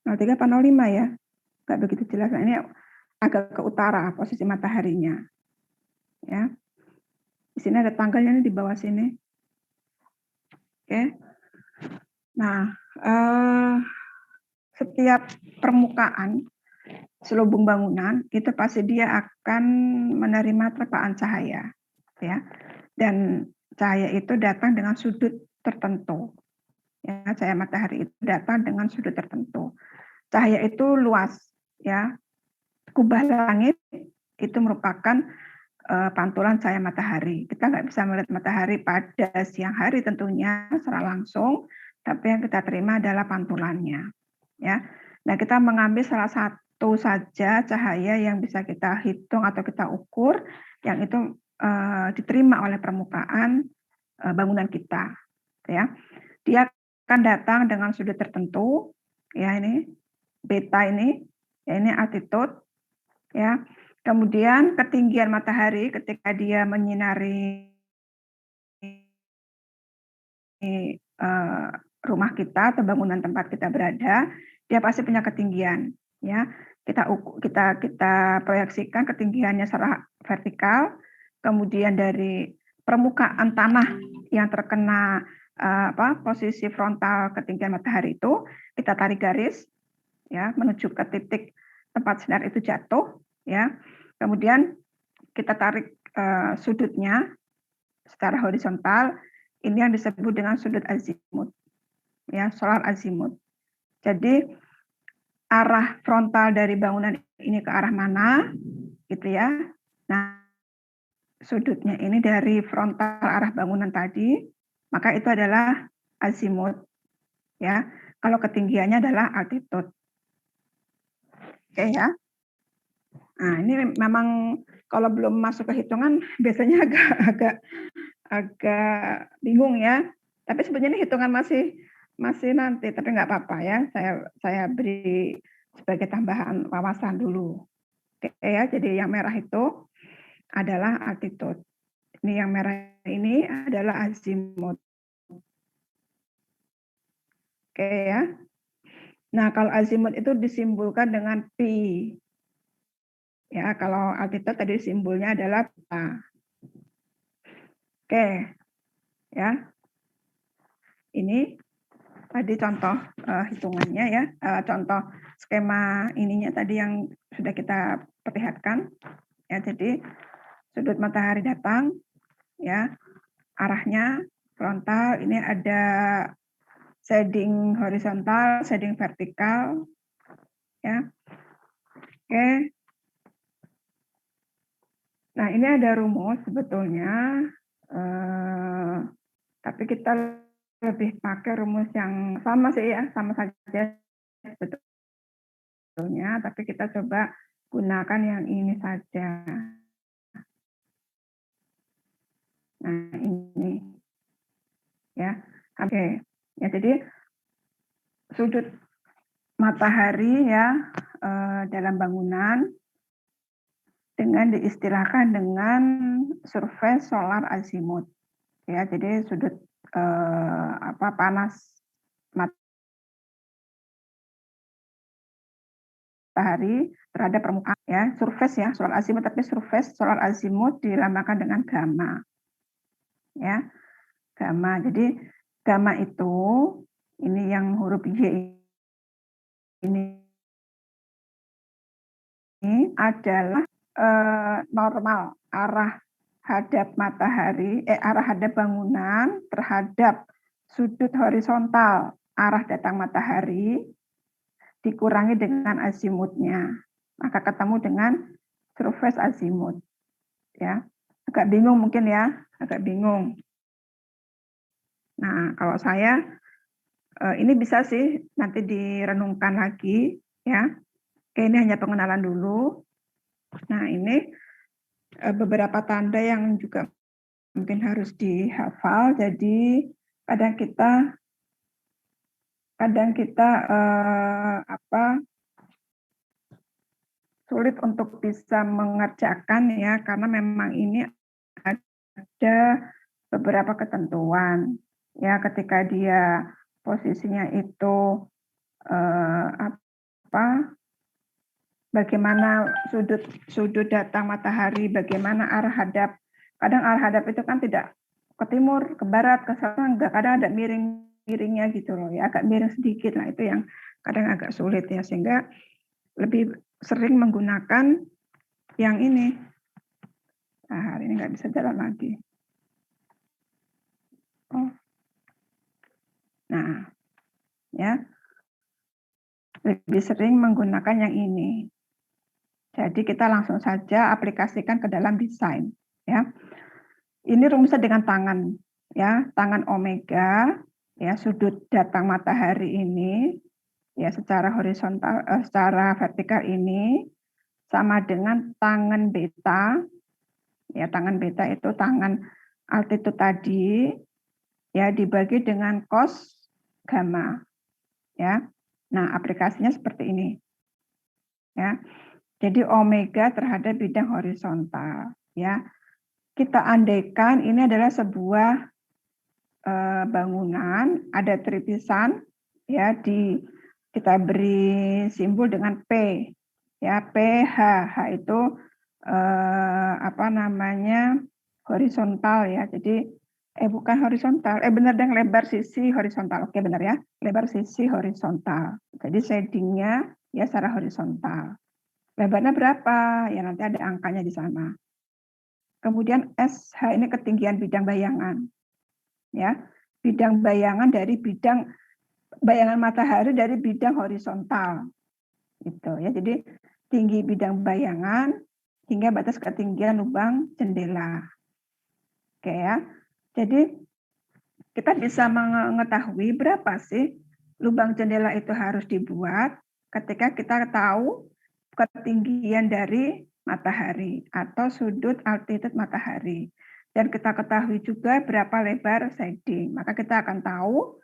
Speaker 1: 03 apa 05 ya? Nggak begitu jelas. Nah, ini agak ke utara posisi mataharinya. Ya. Di sini ada tanggalnya di bawah sini. Oke. Nah, setiap permukaan selubung bangunan itu pasti dia akan menerima terpaan cahaya, ya. Dan cahaya itu datang dengan sudut tertentu. Ya, cahaya matahari itu datang dengan sudut tertentu. Cahaya itu luas, ya. Kubah langit itu merupakan pantulan cahaya matahari. Kita nggak bisa melihat matahari pada siang hari tentunya secara langsung, tapi yang kita terima adalah pantulannya. Ya, nah kita mengambil salah satu saja cahaya yang bisa kita hitung atau kita ukur, yang itu diterima oleh permukaan bangunan kita. Ya, dia akan datang dengan sudut tertentu. Ya ini beta ini, ya ini altitude. Ya, kemudian ketinggian matahari ketika dia menyinari rumah kita atau bangunan tempat kita berada, dia pasti punya ketinggian, ya. Kita proyeksikan ketinggiannya secara vertikal, kemudian dari permukaan tanah yang terkena posisi frontal ketinggian matahari itu kita tarik garis, ya, menuju ke titik tempat sinar itu jatuh, ya. Kemudian kita tarik sudutnya secara horizontal. Ini yang disebut dengan sudut azimut, ya, solar azimut. Jadi arah frontal dari bangunan ini ke arah mana, gitu ya. Nah, sudutnya ini dari frontal arah bangunan tadi, maka itu adalah azimut, ya. Kalau ketinggiannya adalah altitude. Oke ya. Nah, ini memang kalau belum masuk ke hitungan biasanya agak bingung ya. Tapi sebenarnya hitungan masih nanti, tapi nggak apa-apa ya. Saya beri sebagai tambahan wawasan dulu. Oke ya, jadi yang merah itu adalah altitude. Ini yang merah ini adalah azimut. Oke ya. Nah, kalau azimut itu disimbolkan dengan pi. Ya, kalau altitude tadi simbolnya adalah beta. Oke. Ya. Ini tadi contoh hitungannya ya, contoh skema ininya tadi yang sudah kita perlihatkan. Ya, jadi sudut matahari datang, ya, arahnya frontal. Ini ada shading horizontal, shading vertikal, ya. Oke. Nah, ini ada rumus sebetulnya, tapi kita lebih pakai rumus yang sama sih ya, sama saja sebetulnya, tapi kita coba gunakan yang ini saja. Nah, ini ya. Oke. Ya, jadi sudut matahari ya dalam bangunan dengan diistilahkan dengan surface solar azimuth. Ya, jadi sudut panas matahari terhadap permukaan ya, surface ya, solar azimuth, tapi surface solar azimuth dilambangkan dengan gamma. Ya. Gamma. Jadi gamma itu ini yang huruf Y ini adalah normal arah hadap matahari, arah hadap bangunan terhadap sudut horizontal arah datang matahari dikurangi dengan azimutnya, maka ketemu dengan surface azimuth. Ya, agak bingung mungkin ya, agak bingung. Nah, kalau saya ini bisa sih nanti direnungkan lagi ya. Oke, ini hanya pengenalan dulu. Nah, ini beberapa tanda yang juga mungkin harus dihafal. Jadi kadang kita sulit untuk bisa mengerjakan ya, karena memang ini ada beberapa ketentuan ya, ketika dia posisinya itu bagaimana sudut datang matahari, bagaimana arah hadap. Kadang arah hadap itu kan tidak ke timur, ke barat, ke selatan, enggak, kadang ada miring-miringnya gitu loh ya, agak miring sedikit. Nah, itu yang kadang agak sulit ya, sehingga lebih sering menggunakan yang ini. Nah, hari ini nggak bisa jalan lagi. Oh. Nah, ya. Lebih sering menggunakan yang ini. Jadi kita langsung saja aplikasikan ke dalam desain, ya. Ini rumusnya dengan tangan, ya, tangan omega, ya, sudut datang matahari ini, ya, secara horizontal, secara vertikal ini sama dengan tangan beta, ya, tangan beta itu tangan altitude tadi, ya, dibagi dengan cos gamma, ya. Nah, aplikasinya seperti ini, ya. Jadi omega terhadap bidang horizontal, ya. Kita andaikan ini adalah sebuah bangunan, ada tripisan, ya, kita beri simbol dengan P, ya, PH, H itu horizontal ya. Jadi bukan horizontal, benar dong, lebar sisi horizontal. Oke, benar ya, lebar sisi horizontal. Jadi shadingnya ya secara horizontal. Lebarnya berapa? Ya nanti ada angkanya di sana. Kemudian SH ini ketinggian bidang bayangan. Ya, bidang bayangan dari bidang bayangan matahari dari bidang horizontal. Gitu ya. Jadi tinggi bidang bayangan hingga batas ketinggian lubang jendela. Oke ya. Jadi kita bisa mengetahui berapa sih lubang jendela itu harus dibuat ketika kita tahu ketinggian dari matahari atau sudut altitude matahari. Dan kita ketahui juga berapa lebar shading. Maka kita akan tahu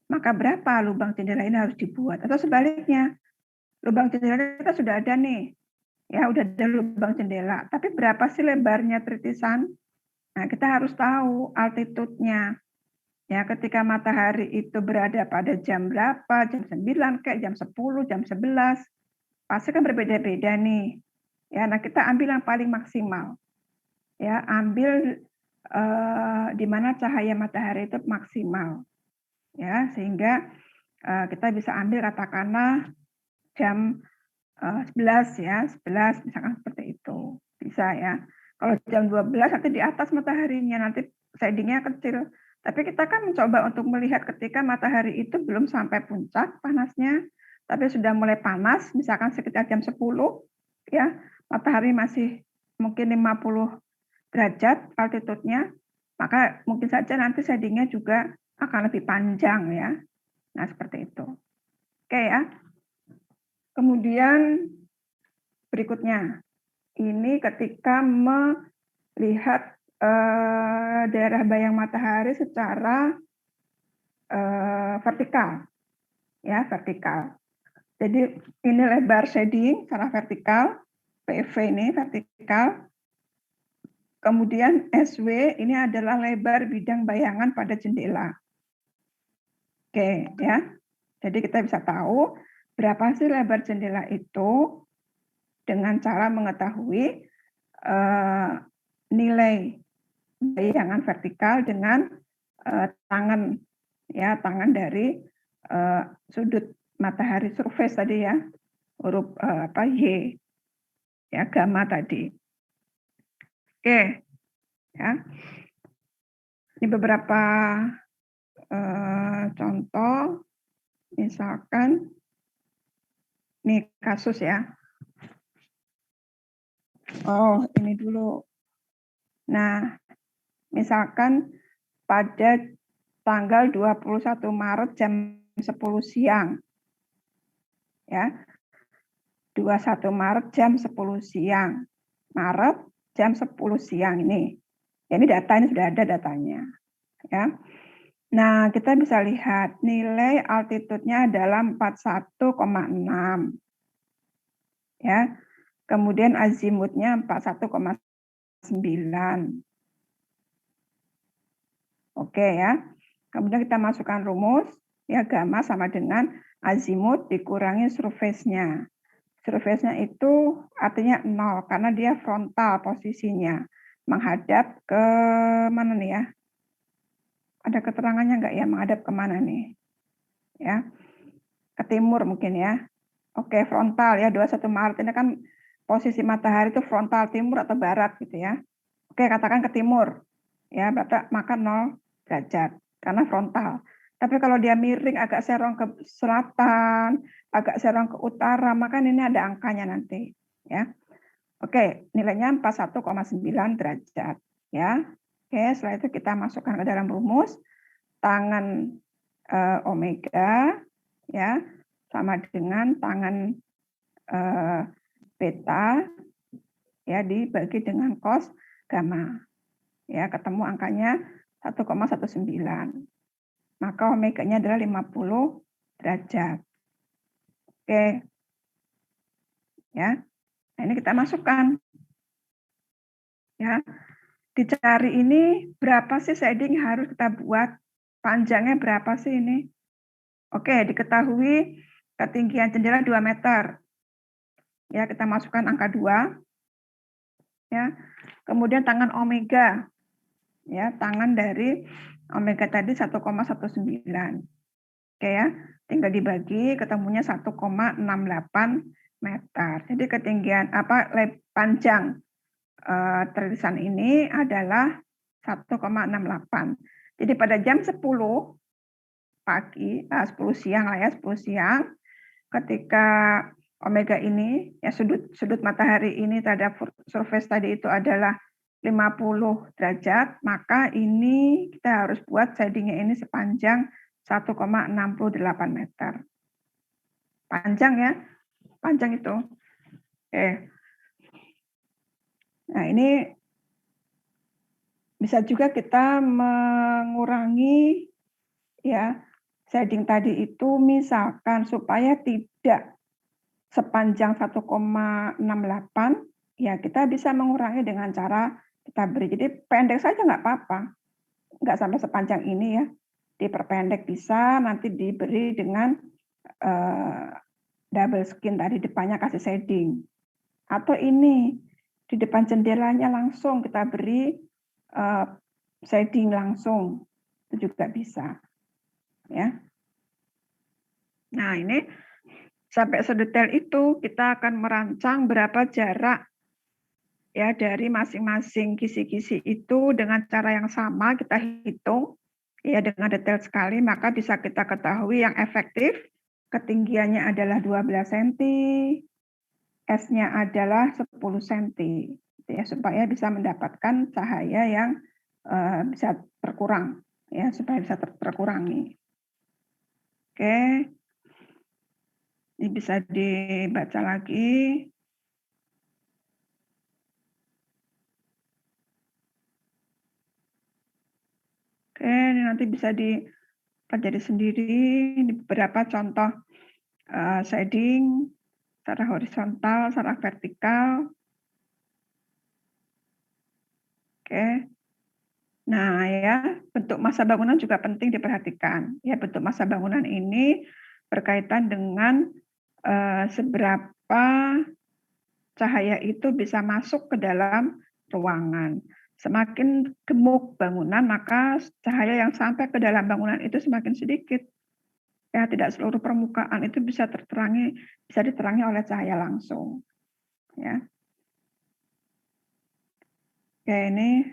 Speaker 1: maka berapa lubang jendela ini harus dibuat. Atau sebaliknya, lubang jendela kita sudah ada nih. Ya, udah ada lubang jendela. Tapi berapa sih lebarnya tritisan? Nah, kita harus tahu altitude-nya. Ya, ketika matahari itu berada pada jam berapa, jam 9, kayak jam 10, jam 11, pasti kan berbeda-beda nih. Ya, nah kita ambil yang paling maksimal. Ya, ambil di mana cahaya matahari itu maksimal. Ya, sehingga kita bisa ambil katakanlah jam 11 ya, 11 misalkan seperti itu. Bisa ya. Kalau jam 12 nanti di atas mataharinya, nanti shadingnya kecil. Tapi kita kan mencoba untuk melihat ketika matahari itu belum sampai puncak panasnya, tapi sudah mulai panas, misalkan sekitar jam 10, ya, matahari masih mungkin 50 derajat altitude-nya, maka mungkin saja nanti shading-nya juga akan lebih panjang ya. Nah, seperti itu. Oke ya. Kemudian berikutnya, ini ketika melihat daerah bayang matahari secara vertikal, ya vertikal. Jadi ini lebar shading secara vertikal, PV ini vertikal. Kemudian SW ini adalah lebar bidang bayangan pada jendela. Oke ya. Jadi kita bisa tahu berapa sih lebar jendela itu dengan cara mengetahui nilai bayangan vertikal dengan tangan ya, tangan dari sudut matahari surface tadi ya, huruf Y ya, gamma tadi. Oke ya, ini beberapa contoh, misalkan ini kasus ya. Oh, ini dulu. Nah, misalkan pada tanggal 21 Maret jam 10 siang. Ya. 21 Maret jam 10 siang. Maret jam 10 siang ini. Ya, ini data, ini sudah ada datanya. Ya. Nah, kita bisa lihat nilai altitude-nya adalah 41,6. Ya. Kemudian azimutnya 41,9. Oke ya. Kemudian kita masukkan rumus, ya gamma sama dengan azimut dikurangi surface-nya. Surface-nya itu artinya 0 karena dia frontal posisinya, menghadap ke mana nih ya? Ada keterangannya enggak ya, menghadap ke mana nih? Ya. Ke timur mungkin ya. Oke, frontal ya, 21 Maret ini kan posisi matahari itu frontal timur atau barat gitu ya. Oke, katakan ke timur. Ya, maka 0 derajat karena frontal. Tapi kalau dia miring agak serong ke selatan, agak serong ke utara, maka ini ada angkanya nanti, ya. Oke, nilainya 41,9 derajat, ya. Oke, setelah itu kita masukkan ke dalam rumus tangan omega ya sama dengan tangan beta ya dibagi dengan cos gamma. Ya, ketemu angkanya 1,19. Maka omega-nya adalah 50 derajat. Oke. Ya. Nah, ini kita masukkan. Ya. Dicari ini berapa sih shading harus kita buat? Panjangnya berapa sih ini? Oke, diketahui ketinggian jendela 2 meter. Ya, kita masukkan angka 2. Ya. Kemudian tangan omega. Ya, tangan dari omega tadi 1,19. Oke ya, tinggal dibagi ketemunya 1,68 meter. Jadi ketinggian panjang trilisan ini adalah 1,68. Jadi pada jam 10 pagi, 10 siang lah ya, 10 siang, ketika omega ini, ya sudut matahari ini terhadap surface tadi itu adalah 50 derajat, maka ini kita harus buat shading-nya ini sepanjang 1,68 meter. Panjang ya, panjang itu. Oke. Nah, ini bisa juga kita mengurangi ya shading tadi itu misalkan supaya tidak sepanjang 1,68, ya kita bisa mengurangi dengan cara kita beri. Jadi pendek saja nggak apa-apa. Nggak sampai sepanjang ini ya. Diperpendek bisa, nanti diberi dengan double skin tadi depannya kasih shading. Atau ini di depan jendelanya langsung kita beri shading langsung. Itu juga bisa. Ya. Nah, ini sampai sedetail itu kita akan merancang berapa jarak ya dari masing-masing kisi-kisi itu dengan cara yang sama kita hitung ya dengan detail sekali, maka bisa kita ketahui yang efektif ketinggiannya adalah 12 cm, S-nya adalah 10 cm ya supaya bisa mendapatkan cahaya yang bisa berkurang ya supaya bisa terkurangi. Oke, ini bisa dibaca lagi. Oke, ini nanti bisa dipelajari sendiri. Ini beberapa contoh shading secara horizontal, secara vertikal. Oke. Nah, ya, bentuk massa bangunan juga penting diperhatikan. Ya, bentuk massa bangunan ini berkaitan dengan seberapa cahaya itu bisa masuk ke dalam ruangan. Semakin gemuk bangunan, maka cahaya yang sampai ke dalam bangunan itu semakin sedikit. Ya, tidak seluruh permukaan itu bisa diterangi oleh cahaya langsung. Ya. Oke, ini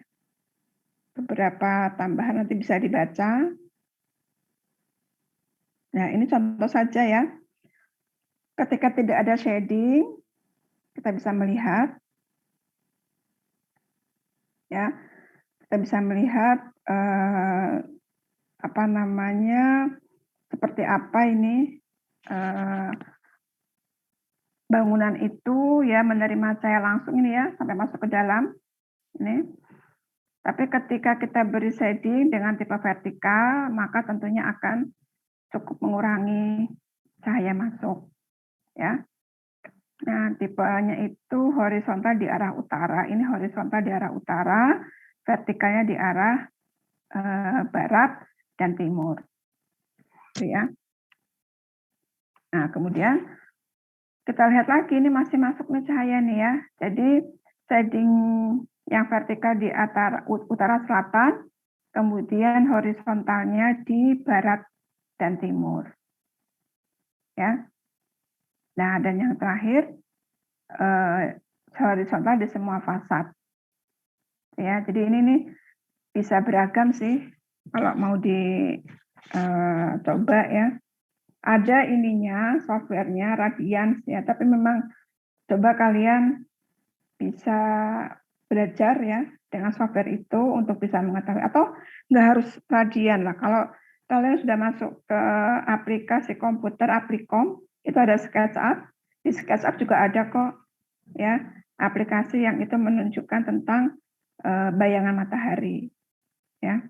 Speaker 1: beberapa tambahan nanti bisa dibaca. Nah, ini contoh saja ya. Ketika tidak ada shading, kita bisa melihat, ya, kita bisa melihat seperti apa ini bangunan itu ya menerima cahaya langsung ini ya sampai masuk ke dalam ini. Tapi ketika kita beri shading dengan tipe vertikal, maka tentunya akan cukup mengurangi cahaya masuk, ya. Nah, tipenya itu horizontal di arah utara. Ini horizontal di arah utara, vertikalnya di arah barat dan timur. Ya. Nah, kemudian kita lihat lagi, ini masih masuk nih cahaya nih ya. Jadi shading yang vertikal di utara selatan, kemudian horizontalnya di barat dan timur. Ya. Nah, dan yang terakhir horizontal di semua fasad. Ya, jadi ini nih bisa beragam sih kalau mau dicoba ya. Ada ininya, softwarenya Radiance ya, tapi memang coba kalian bisa belajar ya dengan software itu untuk bisa mengetahui, atau nggak harus Radian lah. Kalau kalian sudah masuk ke aplikasi komputer Aplicom, itu ada SketchUp. Di SketchUp juga ada kok ya aplikasi yang itu menunjukkan tentang bayangan matahari. Ya.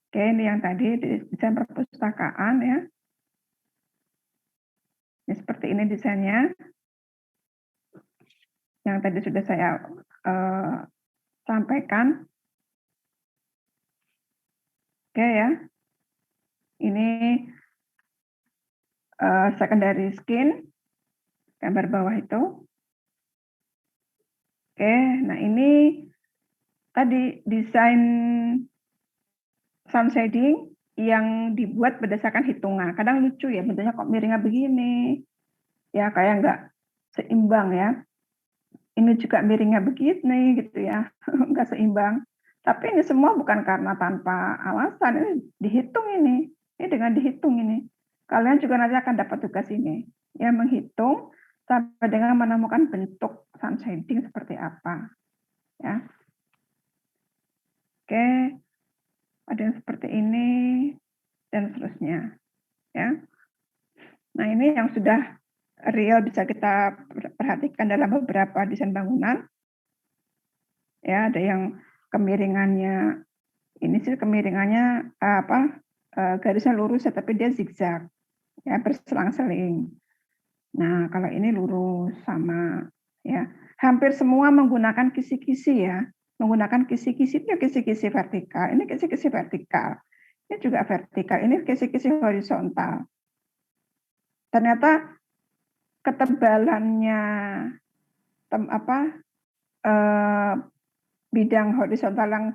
Speaker 1: Oke, ini yang tadi desain perpustakaan ya. Ini seperti ini desainnya. Yang tadi sudah saya sampaikan. Oke ya. Ini secondary skin, gambar bawah itu. Oke, nah ini tadi desain sun shading yang dibuat berdasarkan hitungan. Kadang lucu ya, bentuknya kok miringnya begini. Ya, kayak nggak seimbang ya. Ini juga miringnya begini gitu ya, nggak seimbang. Tapi ini semua bukan karena tanpa alasan, ini dihitung ini. Ini dengan dihitung ini. Kalian juga nanti akan dapat tugas ini. Ya, menghitung sampai dengan menemukan bentuk sun shading seperti apa. Ya. Oke, ada yang seperti ini, dan seterusnya. Ya. Nah, ini yang sudah real bisa kita perhatikan dalam beberapa desain bangunan. Ya, ada yang kemiringannya, ini sih kemiringannya garisnya lurus ya, tapi dia zigzag, ya berselang-seling. Nah, kalau ini lurus sama, ya hampir semua menggunakan kisi-kisi ya, menggunakan kisi-kisi itu kisi-kisi vertikal, ini kisi-kisi vertikal, ini juga vertikal, ini kisi-kisi horizontal. Ternyata ketebalannya bidang horizontal yang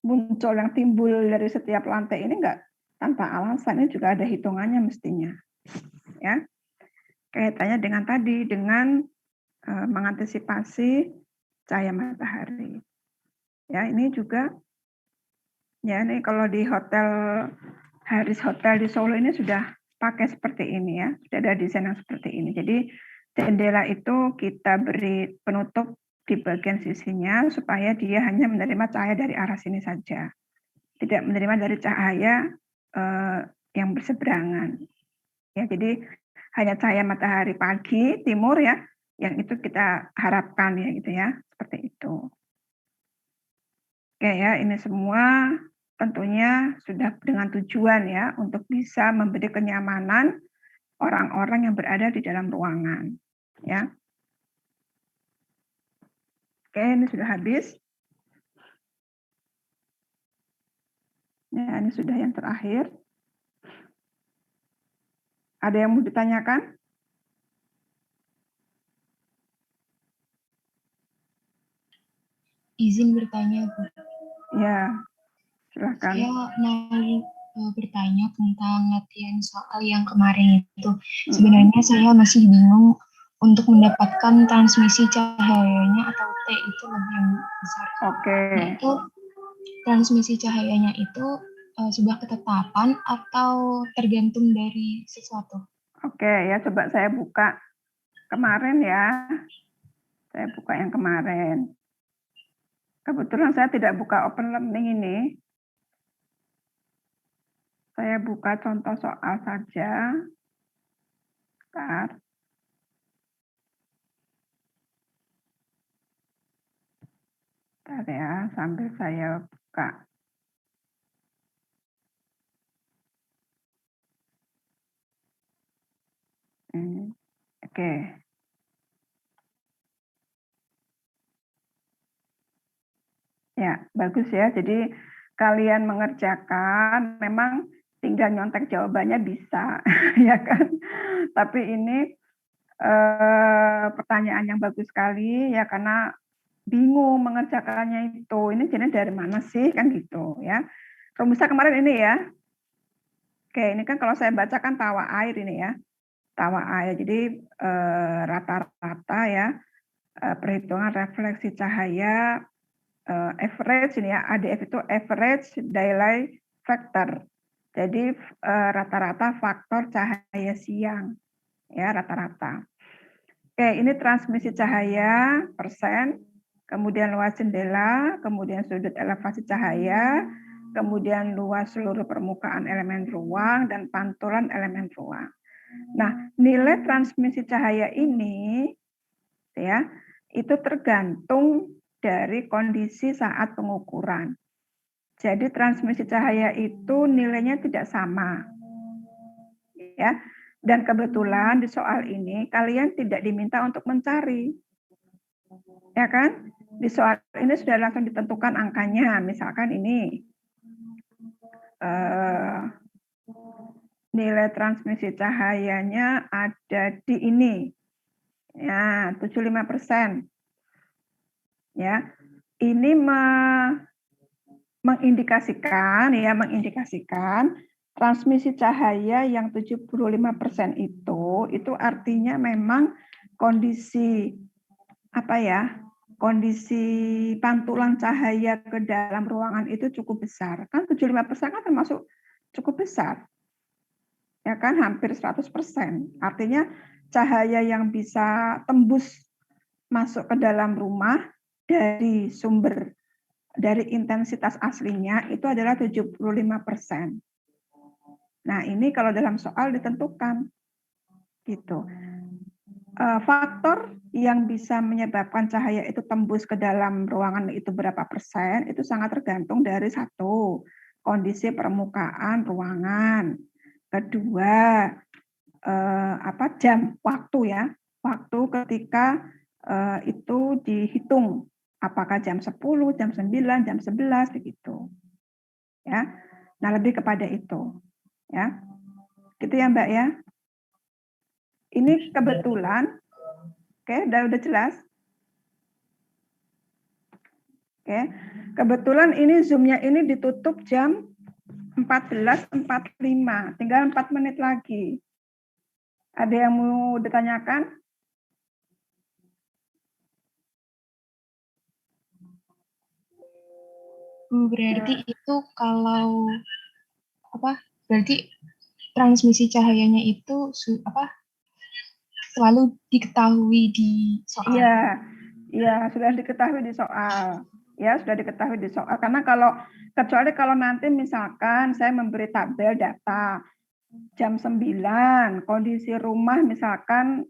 Speaker 1: muncul, yang timbul dari setiap lantai ini enggak tanpa alasan, ini juga ada hitungannya mestinya. Ya. Kaitannya dengan tadi, dengan mengantisipasi cahaya matahari. Ya, ini juga ya, ini kalau di hotel Haris Hotel di Solo ini sudah pakai seperti ini ya, sudah ada desain yang seperti ini. Jadi jendela itu kita beri penutup di bagian sisinya supaya dia hanya menerima cahaya dari arah sini saja. tidak menerima dari cahaya yang berseberangan. Ya, jadi hanya cahaya matahari pagi timur ya, yang itu kita harapkan ya gitu ya, seperti itu. Oke ya, ini semua tentunya sudah dengan tujuan ya untuk bisa memberi kenyamanan orang-orang yang berada di dalam ruangan. Ya. Oke, ini sudah habis. Ya, ini sudah yang terakhir. Ada yang mau ditanyakan?
Speaker 5: Izin bertanya, Bu.
Speaker 1: Ya, silakan.
Speaker 5: Saya mau bertanya tentang latihan soal yang kemarin itu. Sebenarnya saya masih bingung untuk mendapatkan transmisi cahayanya atau T itu lebih besar.
Speaker 1: Oke.
Speaker 5: Nah, itu transmisi cahayanya itu sebuah ketetapan atau tergantung dari sesuatu?
Speaker 1: Oke, ya coba saya buka kemarin ya. Saya buka yang kemarin. Kebetulan saya tidak buka open learning ini. Saya buka contoh soal saja. Bentar. Bentar ya, sambil saya buka. Oke. Ya, bagus ya. Jadi kalian mengerjakan, memang tinggal nyontek jawabannya bisa, ya kan? Tapi ini pertanyaan yang bagus sekali ya, karena bingung mengerjakannya itu. Ini jenis dari mana sih kan gitu ya. Rumusnya kemarin ini ya. Oke, ini kan kalau saya bacakan tawa air ini ya. Tawa air. Jadi rata-rata ya perhitungan refleksi cahaya average ini ya. ADF itu average daylight factor. Jadi rata-rata faktor cahaya siang ya, rata-rata. Oke, ini transmisi cahaya persen, kemudian luas jendela, kemudian sudut elevasi cahaya, kemudian luas seluruh permukaan elemen ruang, dan pantulan elemen ruang. Nah, nilai transmisi cahaya ini ya, itu tergantung dari kondisi saat pengukuran. Jadi transmisi cahaya itu nilainya tidak sama. Ya. Dan kebetulan di soal ini kalian tidak diminta untuk mencari. Ya kan? Di soal ini sudah langsung ditentukan angkanya. Misalkan ini nilai transmisi cahayanya ada di ini. Ya, 75%. Ya. Ini mengindikasikan transmisi cahaya yang 75% itu artinya memang kondisi kondisi pantulan cahaya ke dalam ruangan itu cukup besar. Kan 75% kan termasuk cukup besar. Ya kan, hampir 100%. Artinya cahaya yang bisa tembus masuk ke dalam rumah dari sumber dari intensitas aslinya itu adalah 75%. Nah, ini kalau dalam soal ditentukan gitu. Faktor yang bisa menyebabkan cahaya itu tembus ke dalam ruangan itu berapa persen, itu sangat tergantung dari satu, kondisi permukaan ruangan. Kedua, jam, waktu ya. Waktu ketika itu dihitung. Apakah jam 10, jam 9, jam 11 begitu. Ya. Nah, lebih kepada itu. Ya. Gitu ya, Mbak ya. Ini kebetulan udah jelas. Oke. Kebetulan ini Zoom-nya ini ditutup jam 14.45. Tinggal 4 menit lagi. Ada yang mau ditanyakan?
Speaker 5: Berarti itu kalau berarti transmisi cahayanya itu selalu diketahui di soal.
Speaker 1: Iya, sudah diketahui di soal. Ya, sudah diketahui di soal. Karena kecuali kalau nanti misalkan saya memberi tabel data jam 9, kondisi rumah misalkan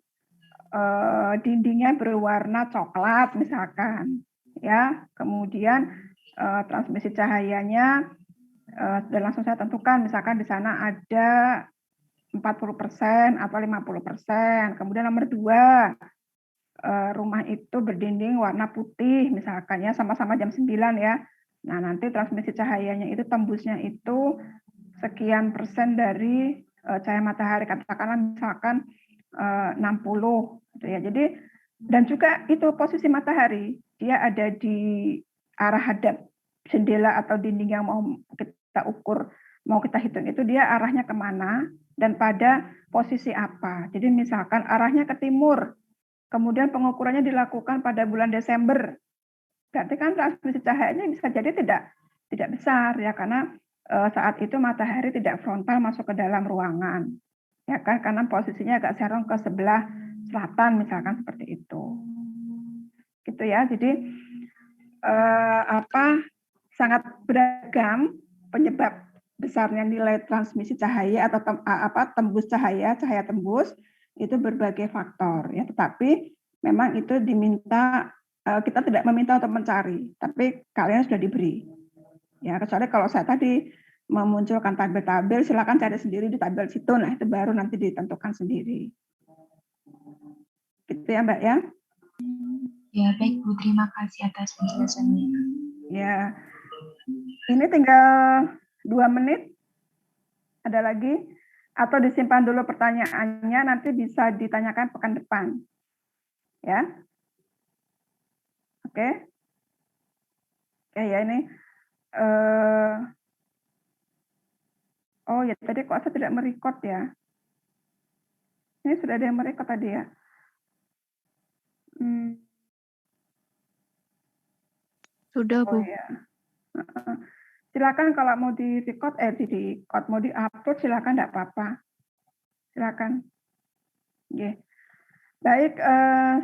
Speaker 1: dindingnya berwarna coklat misalkan, ya. Kemudian transmisi cahayanya dan langsung saya tentukan misalkan di sana ada 40% atau 50%. Kemudian nomor 2, rumah itu berdinding warna putih misalkan ya, sama-sama jam 9 ya. Nah, nanti transmisi cahayanya itu tembusnya itu sekian persen dari cahaya matahari, katakanlah misalkan 60 gitu ya. Jadi dan juga itu posisi matahari, dia ada di arah hadap jendela atau dinding yang mau kita ukur, mau kita hitung itu dia arahnya kemana dan pada posisi apa. Jadi misalkan arahnya ke timur, kemudian pengukurannya dilakukan pada bulan Desember, berarti kan transmisi cahayanya bisa jadi tidak besar ya, karena saat itu matahari tidak frontal masuk ke dalam ruangan, ya kan, karena posisinya agak serong ke sebelah selatan misalkan seperti itu, gitu ya. Jadi sangat beragam penyebab besarnya nilai transmisi cahaya atau tembus cahaya tembus itu berbagai faktor ya, tetapi memang itu diminta, kita tidak meminta untuk mencari, tapi kalian sudah diberi ya, kecuali kalau saya tadi memunculkan tabel-tabel, silakan cari sendiri di tabel situ, nah itu baru nanti ditentukan sendiri gitu ya Mbak ya.
Speaker 5: Ya baik Bu, terima kasih atas penjelasannya.
Speaker 1: Ya, ini tinggal 2 menit. Ada lagi? Atau disimpan dulu pertanyaannya, nanti bisa ditanyakan pekan depan. Ya. Oke. Oke ya, ini. Oh ya, tadi kok saya tidak merecord ya? Ini sudah ada yang merecord tadi ya?
Speaker 3: Sudah, Bu.
Speaker 1: Oh ya. Silakan kalau mau di-record, mau di-upload, silakan, enggak apa-apa. Silakan. Oke. Baik,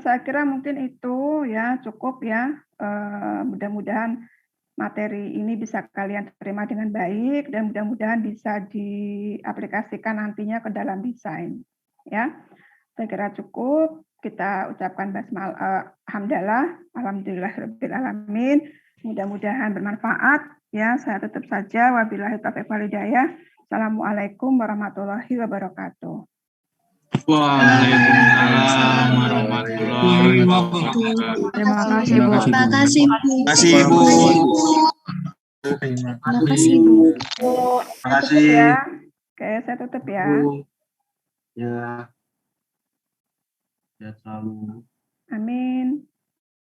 Speaker 1: saya kira mungkin itu ya cukup ya. Mudah-mudahan materi ini bisa kalian terima dengan baik dan mudah-mudahan bisa diaplikasikan nantinya ke dalam desain. Ya, saya kira cukup. Kita ucapkan hamdalah, alhamdulillahirabbil alamin. Mudah-mudahan bermanfaat. Ya, saya tutup saja. Wabillahi taufiq wal hidayah. Assalamualaikum warahmatullahi wabarakatuh.
Speaker 7: Waalaikumsalam warahmatullahi wabarakatuh.
Speaker 3: Terima kasih, Bu.
Speaker 8: Terima kasih, Bu.
Speaker 7: Terima kasih, Bu.
Speaker 8: Terima kasih, Bu.
Speaker 1: Terima kasih. Ya. Oke, saya tutup ya.
Speaker 7: Ya. Ya selalu.
Speaker 1: Amin.